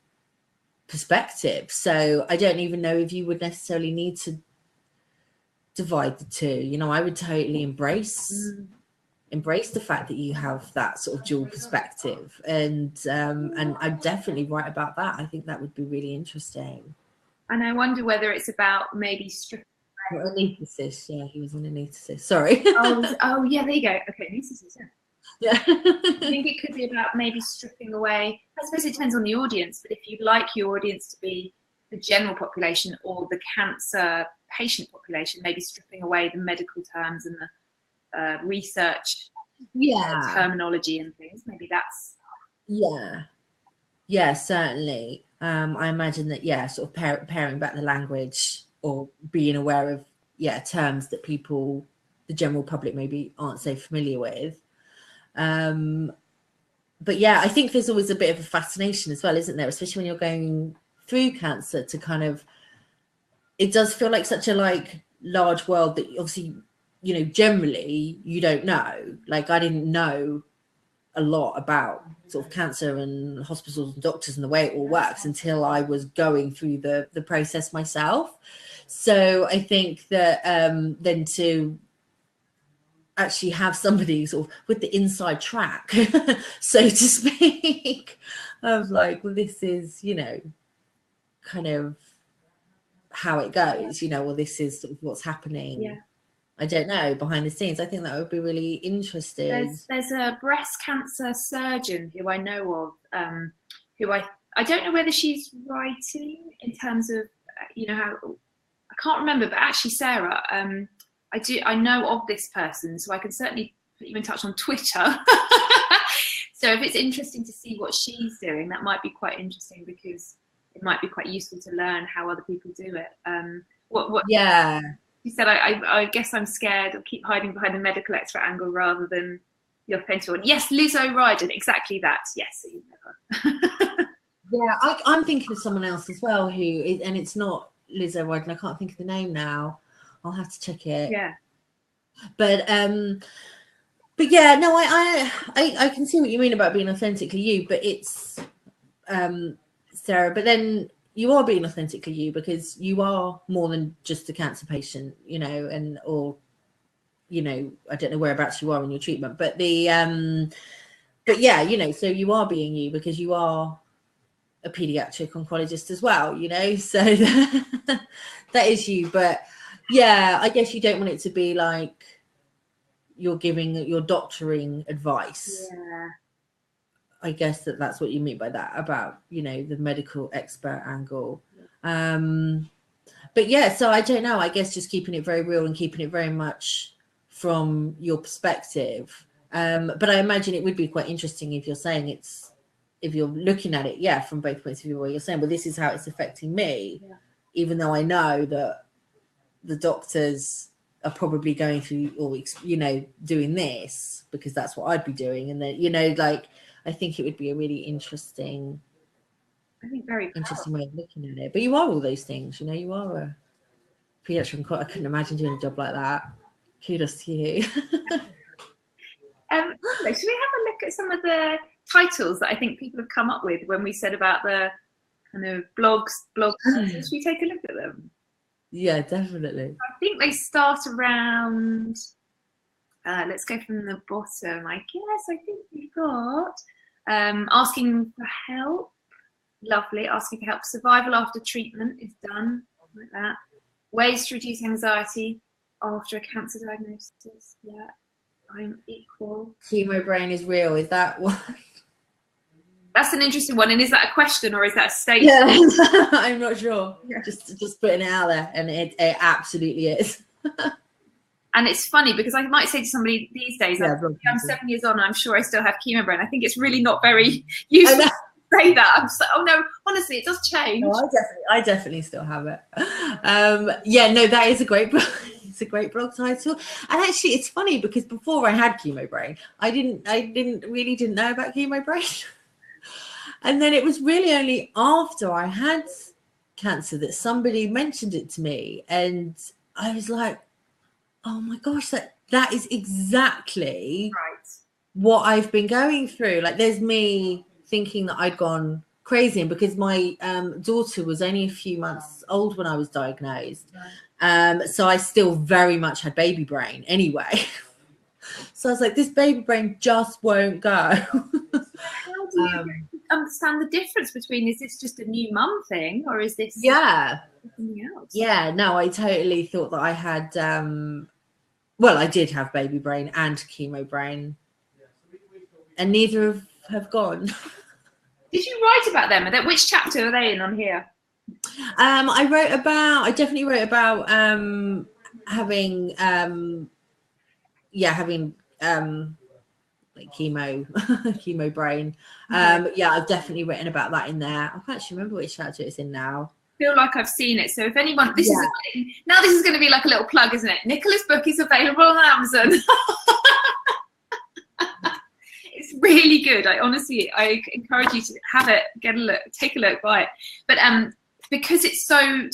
perspective. So I don't even know if you would necessarily need to divide the two. You know, I would totally embrace the fact that you have that sort of dual perspective, and I'm definitely right about that. I think that would be really interesting. And I wonder whether it's about maybe stripping. Anaesthetist, yeah, he was an anaesthetist. Sorry. Oh yeah, there you go. Okay, anaesthetist. Yeah. I think it could be about maybe stripping away. I suppose it depends on the audience, but if you'd like your audience to be the general population or the cancer patient population, maybe stripping away the medical terms and the research terminology and things. Maybe that's. Yeah, certainly. I imagine that, sort of paring back the language, or being aware of terms that people, the general public, maybe aren't so familiar with. But yeah, I think there's always a bit of a fascination as well, isn't there, especially when you're going through cancer, to kind of, it does feel like such a like large world that obviously, you know, generally you don't know. Like I didn't know a lot about sort of cancer and hospitals and doctors and the way it all works until I was going through the process myself. So I think that then to actually have somebody sort of with the inside track, so to speak, of like, well, this is, you know, kind of how it goes, you know, well, this is sort of what's happening. Yeah. I don't know, behind the scenes. I think that would be really interesting. There's a breast cancer surgeon who I know of, who I don't know whether she's writing in terms of, you know, how, I can't remember, but actually Sarah, I know of this person, so I can certainly put you in touch on Twitter. So if it's interesting to see what she's doing, that might be quite interesting, because it might be quite useful to learn how other people do it. Yeah. She said, I guess I'm scared of keep hiding behind the medical expert angle rather than the authentic one. Yes, Liz O'Riordan, exactly that. Yes. Yeah, I'm thinking of someone else as well who is, and it's not Liz O'Riordan. I can't think of the name now. I'll have to check it. Yeah. But yeah, no, I can see what you mean about being authentically you, but it's Sarah, but then you are being authentically you, because you are more than just a cancer patient, you know, and or, you know, I don't know whereabouts you are in your treatment, but the but yeah, you know, so you are being you because you are a pediatric oncologist as well, you know, so that is you. But yeah, I guess you don't want it to be like you're doctoring advice. Yeah. I guess that's what you mean by that, about, you know, the medical expert angle. But yeah, so I don't know, I guess just keeping it very real and keeping it very much from your perspective. But I imagine it would be quite interesting if you're saying if you're looking at it, yeah, from both points of view, where you're saying, well, this is how it's affecting me, even though I know that the doctors are probably going through, or, you know, doing this because that's what I'd be doing. And then, you know, like, I think it would be a really interesting, very interesting way of looking at it. But you are all those things, you know, you are a pediatric. I couldn't imagine doing a job like that. Kudos to you. Should we have a look at some of the titles that I think people have come up with when we said about the kind of blogs? Should we take a look at them? Yeah, definitely. I think they start around, let's go from the bottom, I guess. I think we've got asking for help. Lovely. Asking for help. Survival after treatment is done, like that. Ways to reduce anxiety after a cancer diagnosis. Yeah, I'm equal. Chemo brain is real. Is that one? That's an interesting one. And is that a question or is that a statement? Yeah, I'm not sure. Yeah. Just putting it out there, and it absolutely is. And it's funny because I might say to somebody these days, I'm 7 years on, and I'm sure I still have chemo brain. I think it's really not very useful to say that. I'm so, oh no, honestly, it does change. No, I definitely still have it. Yeah, no, that is a great blog. It's a great blog title. And actually, it's funny because before I had chemo brain, I didn't know about chemo brain. And then it was really only after I had cancer that somebody mentioned it to me, and I was like, oh my gosh, that is exactly what I've been going through. Like, there's me thinking that I'd gone crazy, and because my daughter was only a few months old when I was diagnosed, so I still very much had baby brain anyway. So I was like, this baby brain just won't go. How do you understand the difference between, is this just a new mum thing, or is this something else? Yeah, no, I totally thought that I had well, I did have baby brain and chemo brain, and neither have gone. Did you write about them? Which chapter are they in on here? I definitely wrote about having like chemo brain. Yeah, I've definitely written about that in there. I can't actually remember which chapter it's in now. I feel like I've seen it. So if anyone, this is going to be like a little plug, isn't it? Nicola's book is available on Amazon. It's really good. I encourage you to have it, get a look, take a look, buy it. But because it's so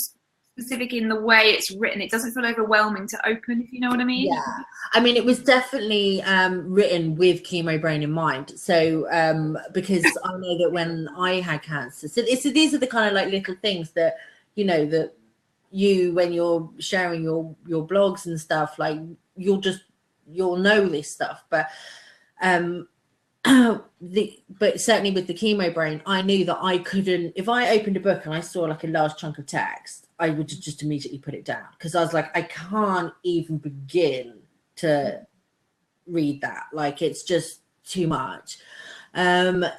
specific in the way it's written, it doesn't feel overwhelming to open, if you know what I mean. Yeah, I mean, it was definitely written with chemo brain in mind. So because I know that when I had cancer, so these are the kind of like little things that, you know, that when you're sharing your blogs and stuff, like, you'll just you'll know this stuff, but but certainly with the chemo brain, I knew that I couldn't, if I opened a book and I saw like a large chunk of text, I would just immediately put it down, because I was like, I can't even begin to read that, like it's just too much.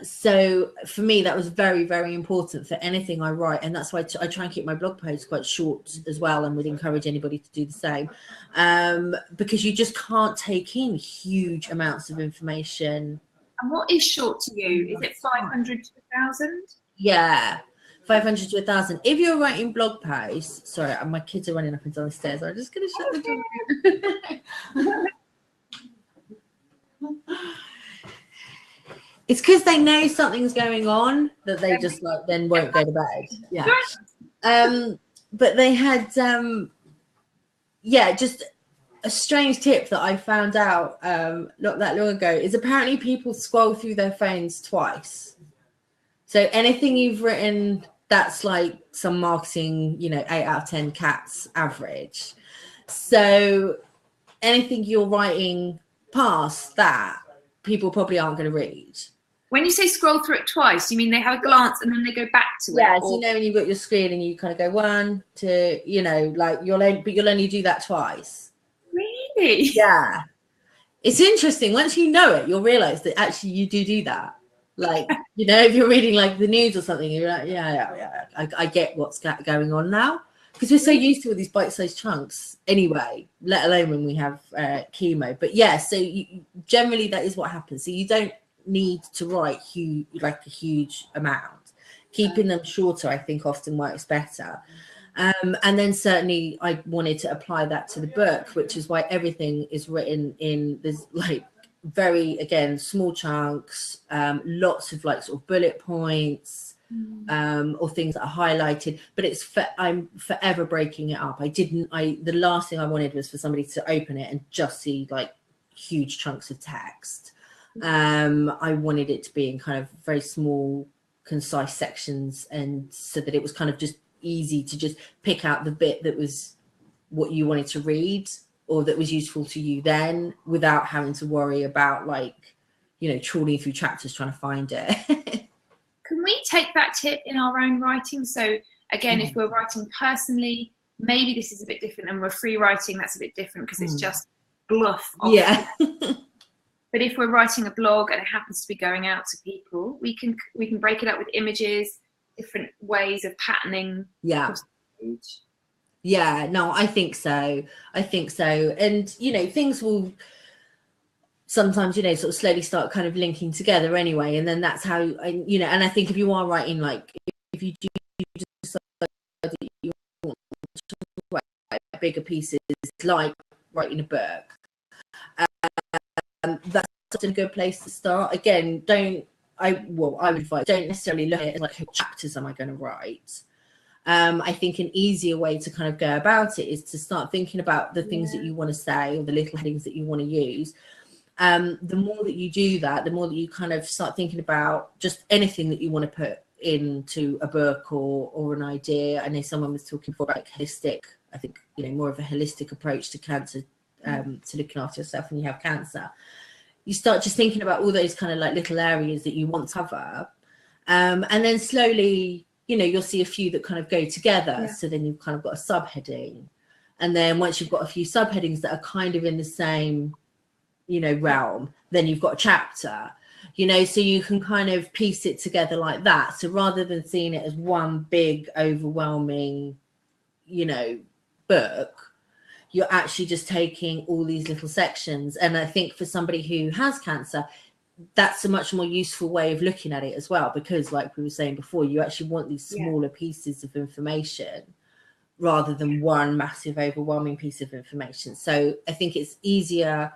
So for me, that was very, very important for anything I write, and that's why I try and keep my blog posts quite short as well, and would encourage anybody to do the same, because you just can't take in huge amounts of information. And what is short to you? Is it 500 to 1,000? Yeah, 500 to 1,000. If you're writing blog posts, sorry, my kids are running up and down the stairs. I'm just going to shut the door. It's because they know something's going on that they just like then won't go to bed. Yeah. But they had, just a strange tip that I found out not that long ago is apparently people scroll through their phones twice. So anything you've written that's like some marketing, 8 out of 10 cats average. So anything you're writing past that, people probably aren't going to read. When you say scroll through it twice, you mean they have a glance and then they go back to it? Yeah, so when you've got your screen and you kind of go 1, 2, like you'll only do that twice. Really? Yeah. It's interesting. Once you know it, you'll realize that actually you do that. Like, if you're reading like the news or something, you're like, yeah. I get what's going on now. Because we're so used to all these bite-sized chunks anyway, let alone when we have chemo. But yeah, so generally that is what happens. So you don't need to write a huge amount. Keeping them shorter, I think, often works better. And then certainly I wanted to apply that to the book, which is why everything is written in this like very, again, small chunks, lots of like sort of bullet points, or things that are highlighted, but I'm forever breaking it up. The last thing I wanted was for somebody to open it and just see like huge chunks of text. I wanted it to be in kind of very small, concise sections, and so that it was kind of just easy to just pick out the bit that was what you wanted to read or that was useful to you then, without having to worry about like, trawling through chapters trying to find it. Can we take that tip in our own writing? So again, if we're writing personally, maybe this is a bit different, and we're free writing, that's a bit different because it's just bluff. Yeah. But if we're writing a blog and it happens to be going out to people, we can break it up with images, different ways of patterning. Yeah. Yeah, no, I think so. And, things will sometimes, sort of slowly start kind of linking together anyway. And then that's how, and I think if you are writing, like, if you do decide that you want to write bigger pieces, like writing a book, that's a good place to start. Again, I would advise, don't necessarily look at it as like, what chapters am I going to write? I think an easier way to kind of go about it is to start thinking about the things that you want to say, or the little headings that you want to use. The more that you do that, the more that you kind of start thinking about just anything that you want to put into a book or an idea. I know someone was talking before about holistic, I think, more of a holistic approach to cancer, to looking after yourself when you have cancer. You start just thinking about all those kind of like little areas that you want to cover. And then slowly, you'll see a few that kind of go together. Yeah. So then you've kind of got a subheading. And then once you've got a few subheadings that are kind of in the same, realm, then you've got a chapter, so you can kind of piece it together like that. So rather than seeing it as one big, overwhelming, book, you're actually just taking all these little sections. And I think for somebody who has cancer, that's a much more useful way of looking at it as well, because like we were saying before, you actually want these smaller pieces of information rather than one massive overwhelming piece of information. So I think it's easier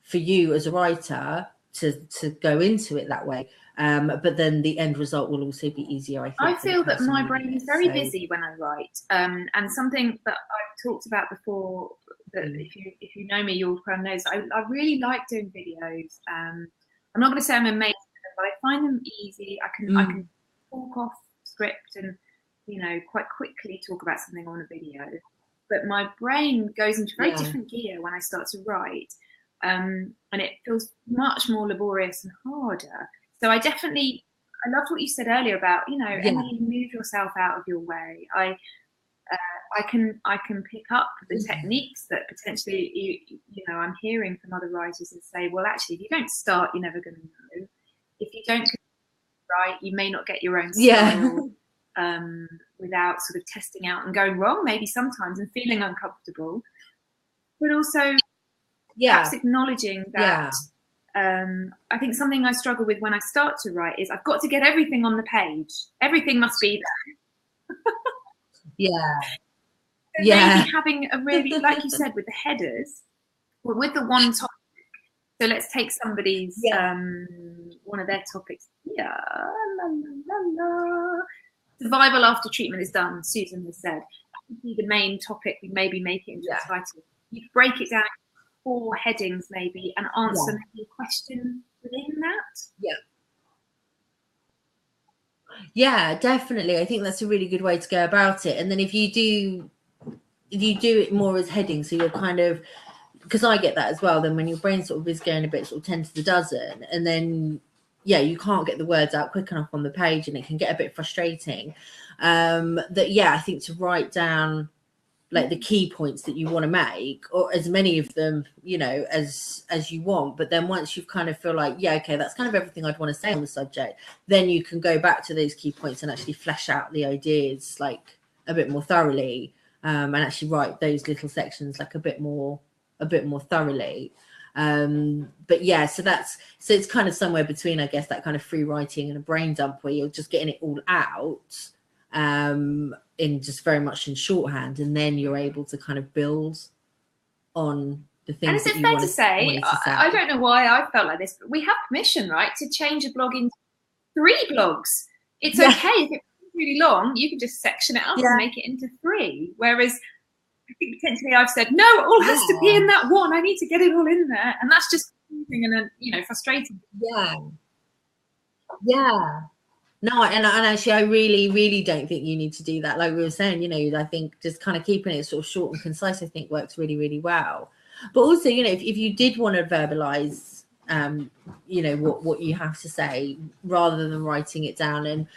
for you as a writer to go into it that way, but then the end result will also be easier. I feel that my brain is very busy when I write, and something that I've talked about before, that if you know me, you'll kind of know, I really like doing videos. I'm not going to say I'm amazing, but I find them easy. I can talk off script and quite quickly talk about something on a video. But my brain goes into very different gear when I start to write. and it feels much more laborious and harder. So I loved what you said earlier about, Emily, move yourself out of your way. I can pick up the techniques that potentially I'm hearing from other writers and say, well, actually, if you don't start, you're never going to know. If you don't write, you may not get your own style without sort of testing out and going wrong, maybe sometimes, and feeling uncomfortable. But also perhaps acknowledging that I think something I struggle with when I start to write is I've got to get everything on the page. Everything must be there. So maybe having a really, like you said, with the headers, or with the one topic. So let's take somebody's one of their topics. Survival after treatment is done, Susan has said. That would be the main topic. We maybe make it into a title. You break it down into 4 headings maybe and answer maybe a question within that. Yeah, definitely. I think that's a really good way to go about it. And then if you do it more as headings, so you're kind of, because I get that as well, then when your brain sort of is going a bit sort of 10 to the dozen, and then you can't get the words out quick enough on the page, and it can get a bit frustrating. I think to write down like the key points that you want to make, or as many of them as you want, but then once you've kind of feel like that's kind of everything I'd want to say on the subject, then you can go back to those key points and actually flesh out the ideas like a bit more thoroughly, and actually write those little sections like a bit more thoroughly. So it's kind of somewhere between, I guess, that kind of free writing and a brain dump where you're just getting it all out in just very much in shorthand, and then you're able to kind of build on the things. And is it fair to say, I don't know why I felt like this, but we have permission, right, to change a blog into 3 blogs. It's okay if it's really long, you can just section it up and make it into 3. Whereas I think potentially I've said, no, it all has to be in that one. I need to get it all in there. And that's just confusing and frustrating. No, and actually, I really, really don't think you need to do that. Like we were saying, I think just kind of keeping it sort of short and concise, I think works really, really well. But also, if you did want to verbalize, what you have to say rather than writing it down. And,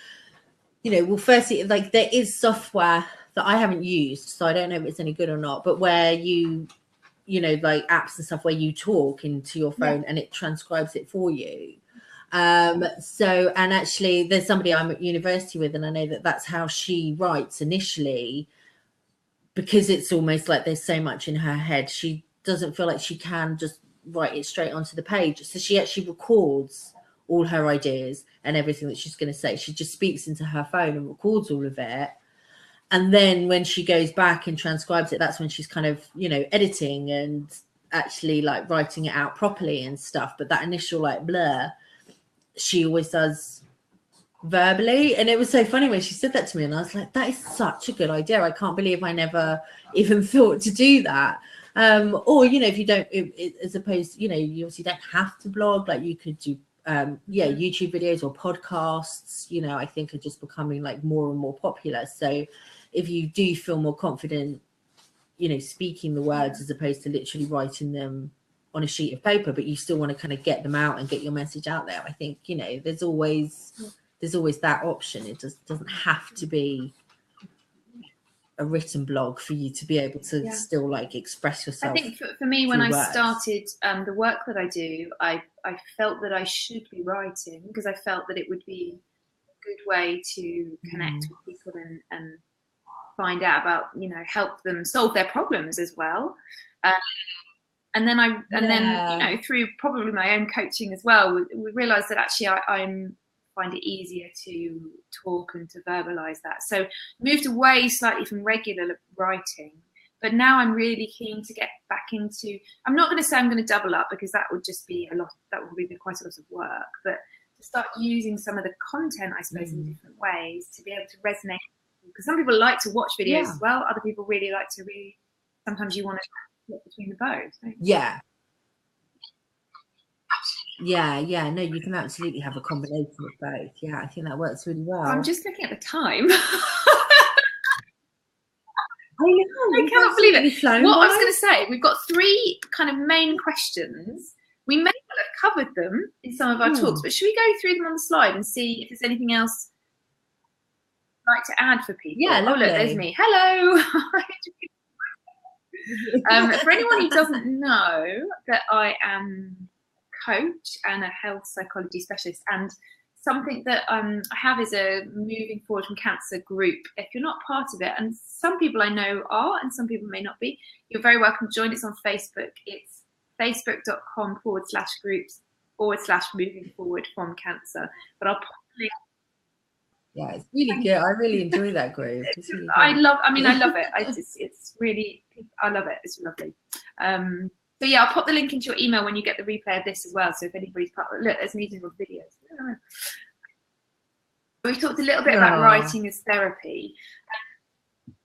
firstly, like there is software that I haven't used, so I don't know if it's any good or not, but where you like apps and stuff where you talk into your phone and it transcribes it for you. And actually there's somebody I'm at university with, and I know that that's how she writes initially, because it's almost like there's so much in her head. She doesn't feel like she can just write it straight onto the page. So she actually records all her ideas and everything that she's going to say. She just speaks into her phone and records all of it. And then when she goes back and transcribes it, that's when she's kind of, editing and actually like writing it out properly and stuff. But that initial like blur, she always does verbally. And it was so funny when she said that to me, and I was like, that is such a good idea. I can't believe I never even thought to do that. Or if you don't, as opposed, you obviously don't have to blog. Like you could do YouTube videos or podcasts, I think are just becoming like more and more popular. So if you do feel more confident, speaking the words as opposed to literally writing them on a sheet of paper, but you still want to kind of get them out and get your message out there, I think there's always that option. It just doesn't have to be a written blog for you to be able to still like express yourself. I think for me, when I started the work that I do, I felt that I should be writing, because I felt that it would be a good way to connect with people and find out about, help them solve their problems as well. And then through probably my own coaching as well, we realized that actually I find it easier to talk and to verbalize that. So moved away slightly from regular writing, but now I'm really keen to get back into, I'm not going to say I'm going to double up, because that would just be that would be quite a lot of work, but to start using some of the content, I suppose, in different ways to be able to resonate. Because some people like to watch videos as well. Other people really like to read. Sometimes you want to flip between the both. Yeah, no, you can absolutely have a combination of both. Yeah, I think that works really well. I'm just looking at the time. I cannot believe it. What I was going to say, we've got 3 kind of main questions. We may well have covered them in some of our talks, but should we go through them on the slide and see if there's anything else you'd like to add for people? Yeah, lovely. Oh, look, there's me. Hello. For anyone who doesn't know, that I am a coach and a health psychology specialist, and something that I have is a Moving Forward from Cancer group. If you're not part of it, and some people I know are and some people may not be, you're very welcome to join. It's on Facebook. It's facebook.com/groups/Moving Forward from Cancer. But I'll put the link. Yeah, it's really good. I really enjoy that group. Really I love it. It's really, I love it. It's lovely. So yeah, I'll pop the link into your email when you get the replay of this as well. So if anybody's part of it, look, there's meetings with videos. We've talked a little bit about writing as therapy.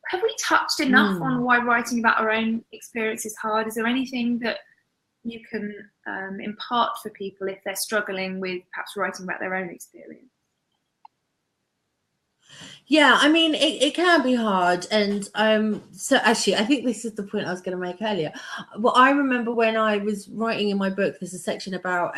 Have we touched enough on why writing about our own experience is hard? Is there anything that you can impart for people if they're struggling with perhaps writing about their own experience? Yeah, I mean, it can be hard. And so actually, I think this is the point I was going to make earlier. Well, I remember when I was writing in my book, there's a section about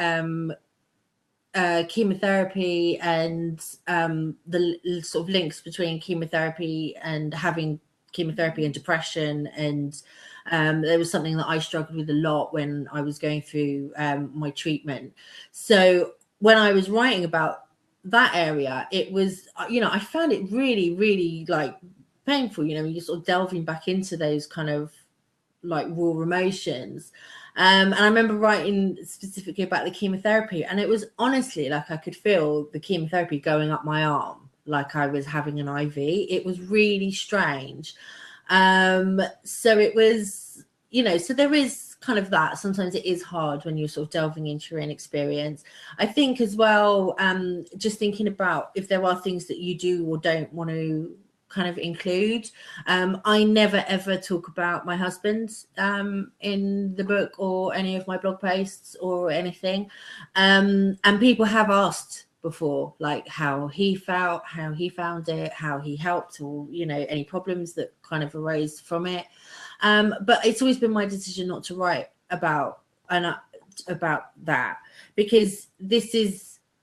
chemotherapy and the sort of links between chemotherapy and having chemotherapy and depression. And there was something that I struggled with a lot when I was going through my treatment. So when I was writing about that area, it was, I found it really, really like painful, you're sort of delving back into those kind of like raw emotions. And I remember writing specifically about the chemotherapy, and it was honestly like I could feel the chemotherapy going up my arm, like I was having an IV. It was really strange. So it was, so there is kind of that. Sometimes it is hard when you're sort of delving into your own experience. I think as well, just thinking about if there are things that you do or don't want to kind of include. I never ever talk about my husband in the book or any of my blog posts or anything. And people have asked before, like how he felt, how he found it, how he helped, or any problems that kind of arose from it. But it's always been my decision not to write about that, because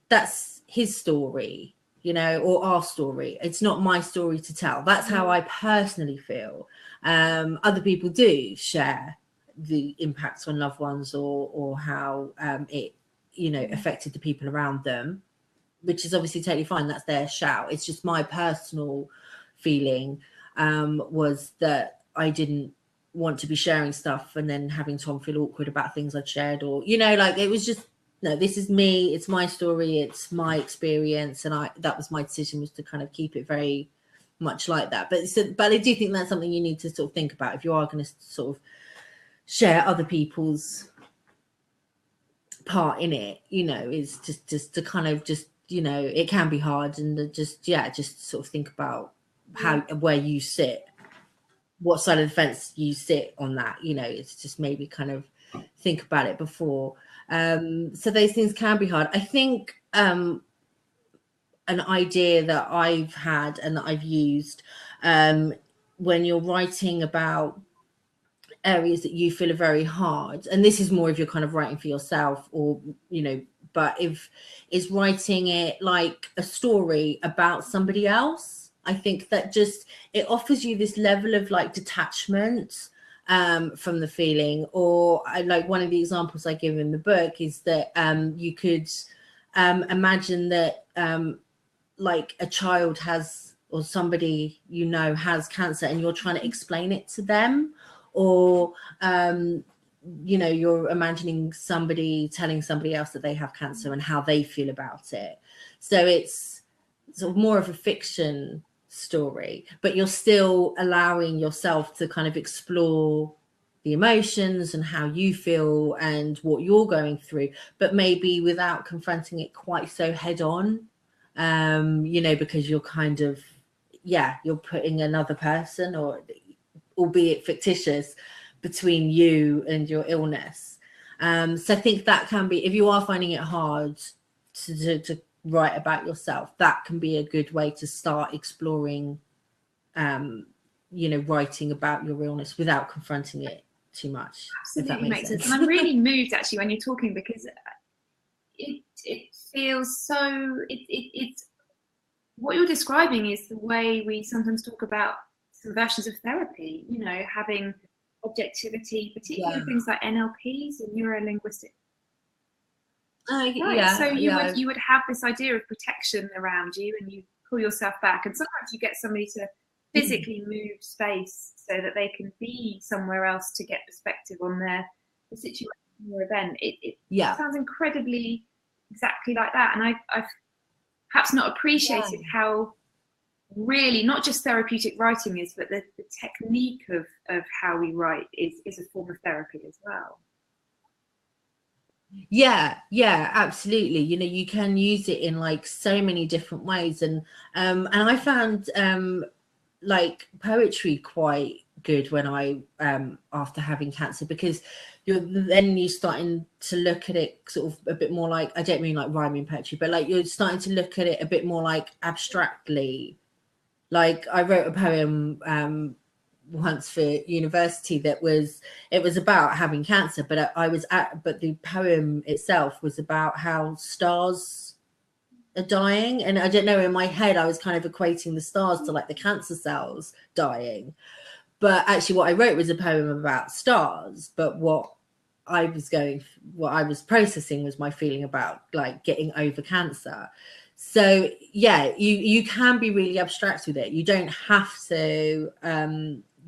that's his story, or our story. It's not my story to tell. That's how I personally feel. Other people do share the impacts on loved ones or how it affected the people around them, which is obviously totally fine. That's their shout. It's just my personal feeling was that I didn't want to be sharing stuff and then having Tom feel awkward about things I'd shared, or like it was just, no, this is me, it's my story, it's my experience, and that was my decision, was to kind of keep it very much like that. But I do think that's something you need to sort of think about if you are going to sort of share other people's part in it, is just to kind of just, it can be hard, and just sort of think about where you sit, what side of the fence you sit on that. It's just maybe kind of think about it before. So those things can be hard. I think an idea that I've had and that I've used when you're writing about areas that you feel are very hard, and this is more if you're kind of writing for yourself, or but if is writing it like a story about somebody else. I think that just, it offers you this level of like detachment from the feeling. Or like one of the examples I give in the book is that you could imagine that like a child has, or somebody has cancer, and you're trying to explain it to them, or you're imagining somebody telling somebody else that they have cancer and how they feel about it. So it's sort of more of a fiction story, but you're still allowing yourself to kind of explore the emotions and how you feel and what you're going through, but maybe without confronting it quite so head on, because you're kind of, you're putting another person, or albeit fictitious, between you and your illness. So I think that can be, if you are finding it hard to write about yourself, that can be a good way to start exploring you know, writing about your illness without confronting it too much. Absolutely, if that makes sense. And I'm really moved actually when you're talking, because it feels so, it's what you're describing is the way we sometimes talk about some versions of therapy, you know, having objectivity, particularly things like NLPs and neuro-linguistic. Right. Yeah. So you would have this idea of protection around you, and you pull yourself back, and sometimes you get somebody to physically move space so that they can be somewhere else to get perspective on the situation or event. It sounds incredibly exactly like that, and I've perhaps not appreciated how really not just therapeutic writing is, but the technique of how we write is a form of therapy as well. Yeah, absolutely. You know, you can use it in like so many different ways, and I found like poetry quite good when I after having cancer, because you're starting to look at it sort of a bit more like, I don't mean like rhyming poetry, but like you're starting to look at it a bit more like abstractly. Like I wrote a poem once for university that was about having cancer, but but the poem itself was about how stars are dying, and I don't know, in my head I was kind of equating the stars to like the cancer cells dying, but actually what I wrote was a poem about stars, but what I was processing was my feeling about like getting over cancer. So yeah, you can be really abstract with it. You don't have to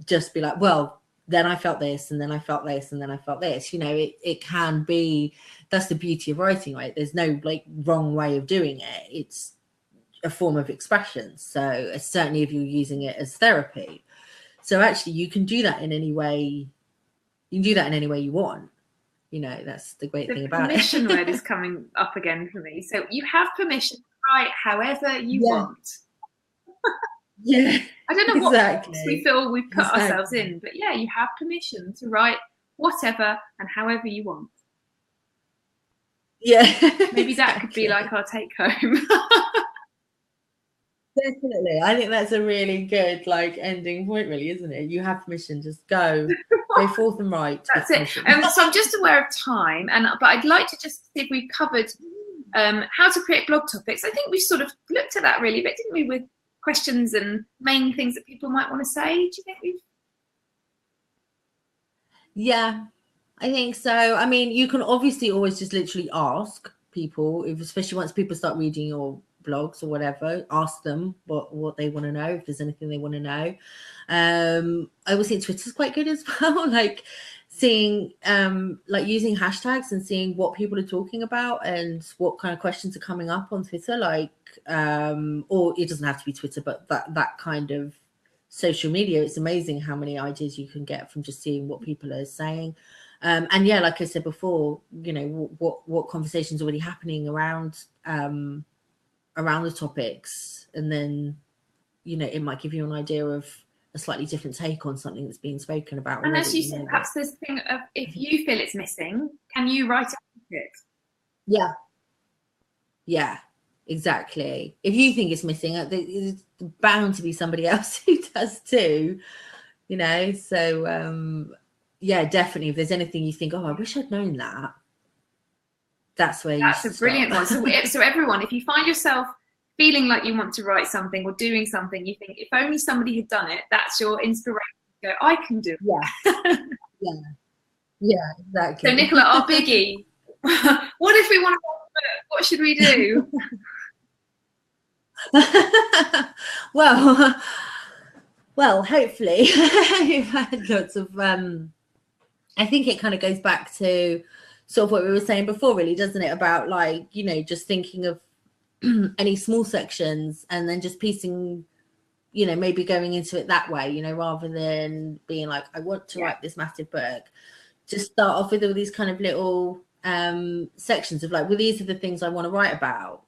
just be like, well, then I felt this, and then I felt this, and then I felt this. You know, it can be, that's the beauty of writing, right? There's no like wrong way of doing it. It's a form of expression. So certainly if you're using it as therapy. So actually you can do that in any way. You can do that in any way you want. You know, that's the great thing about it. The permission word is coming up again for me. So you have permission to write however you want. Yeah. I don't know what box we feel we put ourselves in, but yeah, you have permission to write whatever and however you want. Yeah. Maybe that could be like our take home. Definitely. I think that's a really good like ending point, really, isn't it? You have permission, just go forth and write. That's it. So I'm just aware of time, but I'd like to just see if we've covered how to create blog topics. I think we sort of looked at that really a bit, didn't we, with questions and main things that people might want to say. Do you think we've? Yeah, I think so. I mean, you can obviously always just literally ask people, especially once people start reading your blogs or whatever, ask them what they want to know, if there's anything they want to know. I always think Twitter's quite good as well, like seeing like using hashtags and seeing what people are talking about and what kind of questions are coming up on Twitter, like or it doesn't have to be Twitter, but that kind of social media. It's amazing how many ideas you can get from just seeing what people are saying. And yeah, like I said before, you know, what conversations are already happening around the topics, and then, you know, it might give you an idea of a slightly different take on something that's being spoken about already. And as you said, perhaps this thing of, if you feel it's missing, can you write about it? Yeah, exactly. If you think it's missing, there's bound to be somebody else who does too, you know. So yeah, definitely, if there's anything you think, oh, I wish I'd known that, that's a brilliant one. So everyone, if you find yourself feeling like you want to write something or doing something, you think, if only somebody had done it, that's your inspiration to go, I can do it. Yeah, exactly. So Nicola, our biggie, what if we want to write a book? What should we do? well, hopefully you've had lots of I think it kind of goes back to sort of what we were saying before, really, doesn't it, about like, you know, just thinking of any small sections and then just piecing, you know, maybe going into it that way, you know, rather than being like, I want to write this massive book. Just start off with all these kind of little sections of like, well, these are the things I want to write about,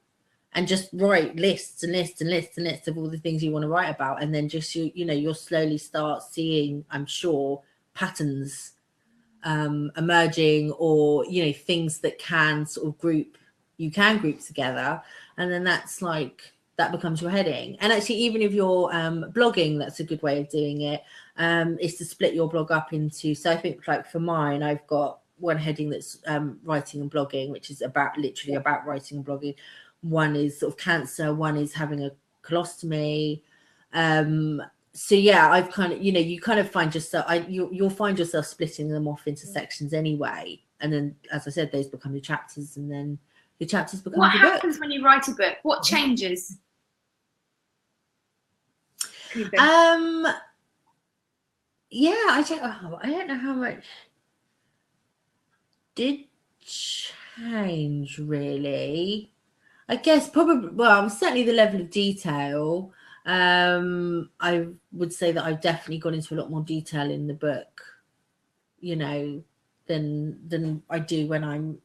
and just write lists and lists and lists and lists of all the things you want to write about, and then just you know, you'll slowly start seeing, I'm sure, patterns emerging, or, you know, things that can sort of group together, and then that's like that becomes your heading. And actually, even if you're blogging, that's a good way of doing it, is to split your blog up into, so I think like for mine, I've got one heading that's writing and blogging, which is about literally about writing and blogging. One is sort of cancer, one is having a colostomy. So yeah, I've kind of, you kind of find yourself, you'll find yourself splitting them off into sections anyway. And then, as I said, those become your chapters, and then your chapters become What your happens book. when you write a book? What changes? Yeah, I don't know how much did change really. I guess probably, well, certainly the level of detail. I would say that I've definitely gone into a lot more detail in the book, than I do when I'm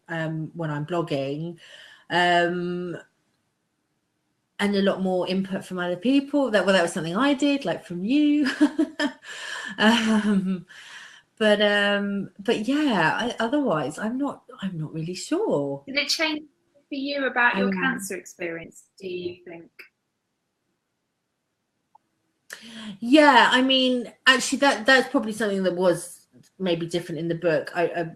blogging. And a lot more input from other people. That was something I did, like from you. But yeah, otherwise I'm not really sure. Did it change for you about your cancer experience, do you think? Yeah, I mean, actually that's probably something that was maybe different in the book. I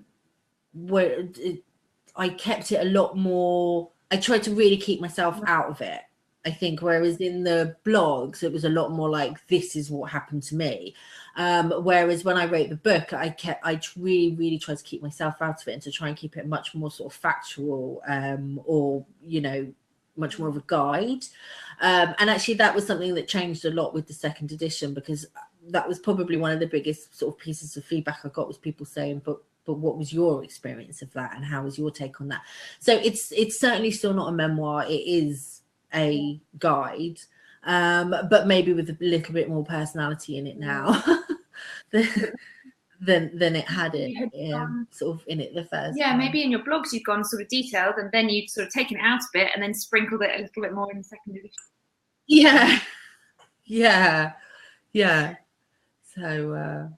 kept it a lot more, I tried to really keep myself out of it, I think, whereas in the blogs it was a lot more like, this is what happened to me. Whereas when I wrote the book, I really tried to keep myself out of it, and to try and keep it much more sort of factual, or much more of a guide. And actually that was something that changed a lot with the second edition, because that was probably one of the biggest sort of pieces of feedback I got, was people saying, but what was your experience of that, and how was your take on that? So it's certainly still not a memoir. It is a guide, but maybe with a little bit more personality in it now than it had sort of in it the first time. Maybe in your blogs you've gone sort of detailed, and then you've sort of taken it out a bit and then sprinkled it a little bit more in the second edition. Yeah. So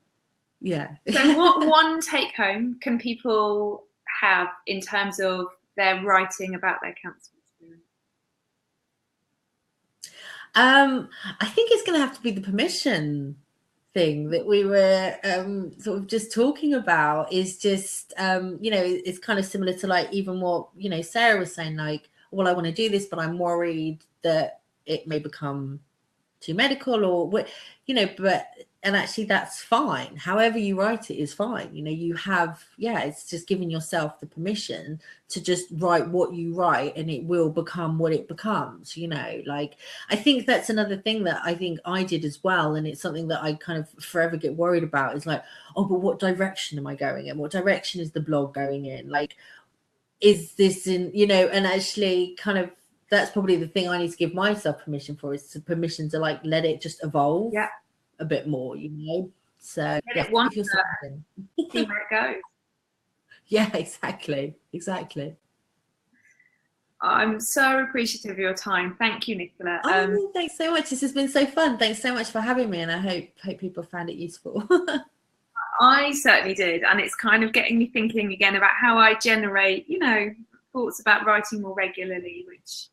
yeah. So what one take home can people have in terms of their writing about their cancer experience? I think it's going to have to be the permission thing that we were sort of just talking about. Is just it's kind of similar to like even what Sarah was saying, like, well, I want to do this, but I'm worried that it may become too medical, or what, but and actually that's fine. However you write it is fine. You have, it's just giving yourself the permission to just write what you write, and it will become what it becomes. Like, I think that's another thing that I think I did as well, and it's something that I kind of forever get worried about, is like, oh, but what direction am I going in? What direction is the blog going in? Like, is this in, and actually kind of, that's probably the thing I need to give myself permission for, is permission to like let it just evolve a bit more, so see where it goes. Exactly. I'm so appreciative of your time. Thank you, Nicola. Thanks so much. This has been so fun. Thanks so much for having me, and I hope people found it useful. I certainly did, and it's kind of getting me thinking again about how I generate, thoughts about writing more regularly, which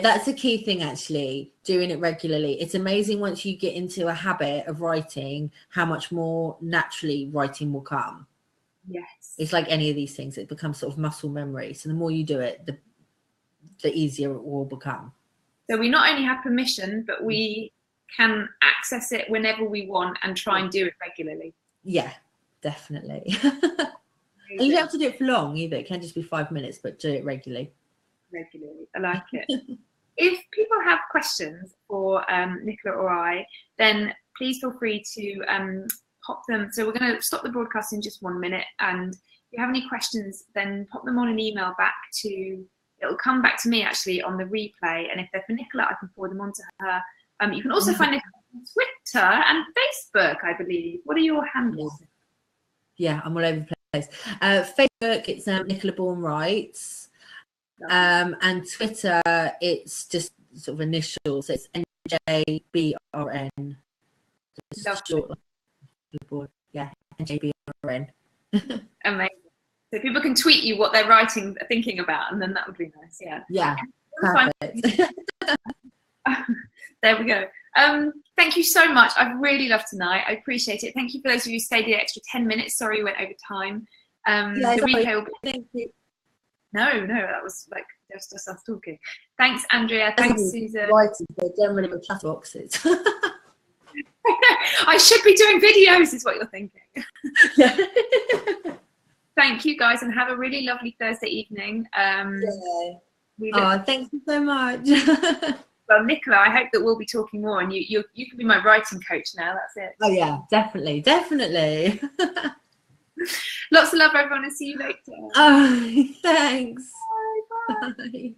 that's a key thing, actually, doing it regularly. It's amazing once you get into a habit of writing, how much more naturally writing will come. Yes, it's like any of these things, it becomes sort of muscle memory. So the more you do it, the easier it will become. So we not only have permission, but we can access it whenever we want and try and do it regularly. Yeah, definitely. And you don't have to do it for long either. It can just be 5 minutes, but do it regularly. I like it. If people have questions for Nicola or I, then please feel free to pop them. So we're going to stop the broadcast in just 1 minute, and if you have any questions, then pop them on an email back to, it'll come back to me actually on the replay, and if they're for Nicola, I can forward them on to her. You can also find Nicola on Twitter and Facebook, I believe. What are your handles? Yeah, I'm all over the place. Facebook, it's Nicola Bourne Writes, and Twitter, it's just sort of initials, so it's NJBRN. Short, NJBRN. Amazing. So people can tweet you what they're thinking about, and then that would be nice. Yeah. Yeah. Perfect. There we go. Thank you so much. I've really loved tonight. I appreciate it. Thank you for those of you who stayed the extra 10 minutes. Sorry we went over time. Yeah, the replay will be... Thank you. No, that was like just us talking. Thanks, Andrea. Thanks, Susan. Writing, they're generally with chat boxes. I should be doing videos, is what you're thinking. Yeah. Thank you, guys, and have a really lovely Thursday evening. Thank you so much. Well, Nicola, I hope that we'll be talking more, and you can be my writing coach now. That's it. Oh yeah, definitely. Lots of love, everyone, and see you later. Oh, thanks. Bye. Bye.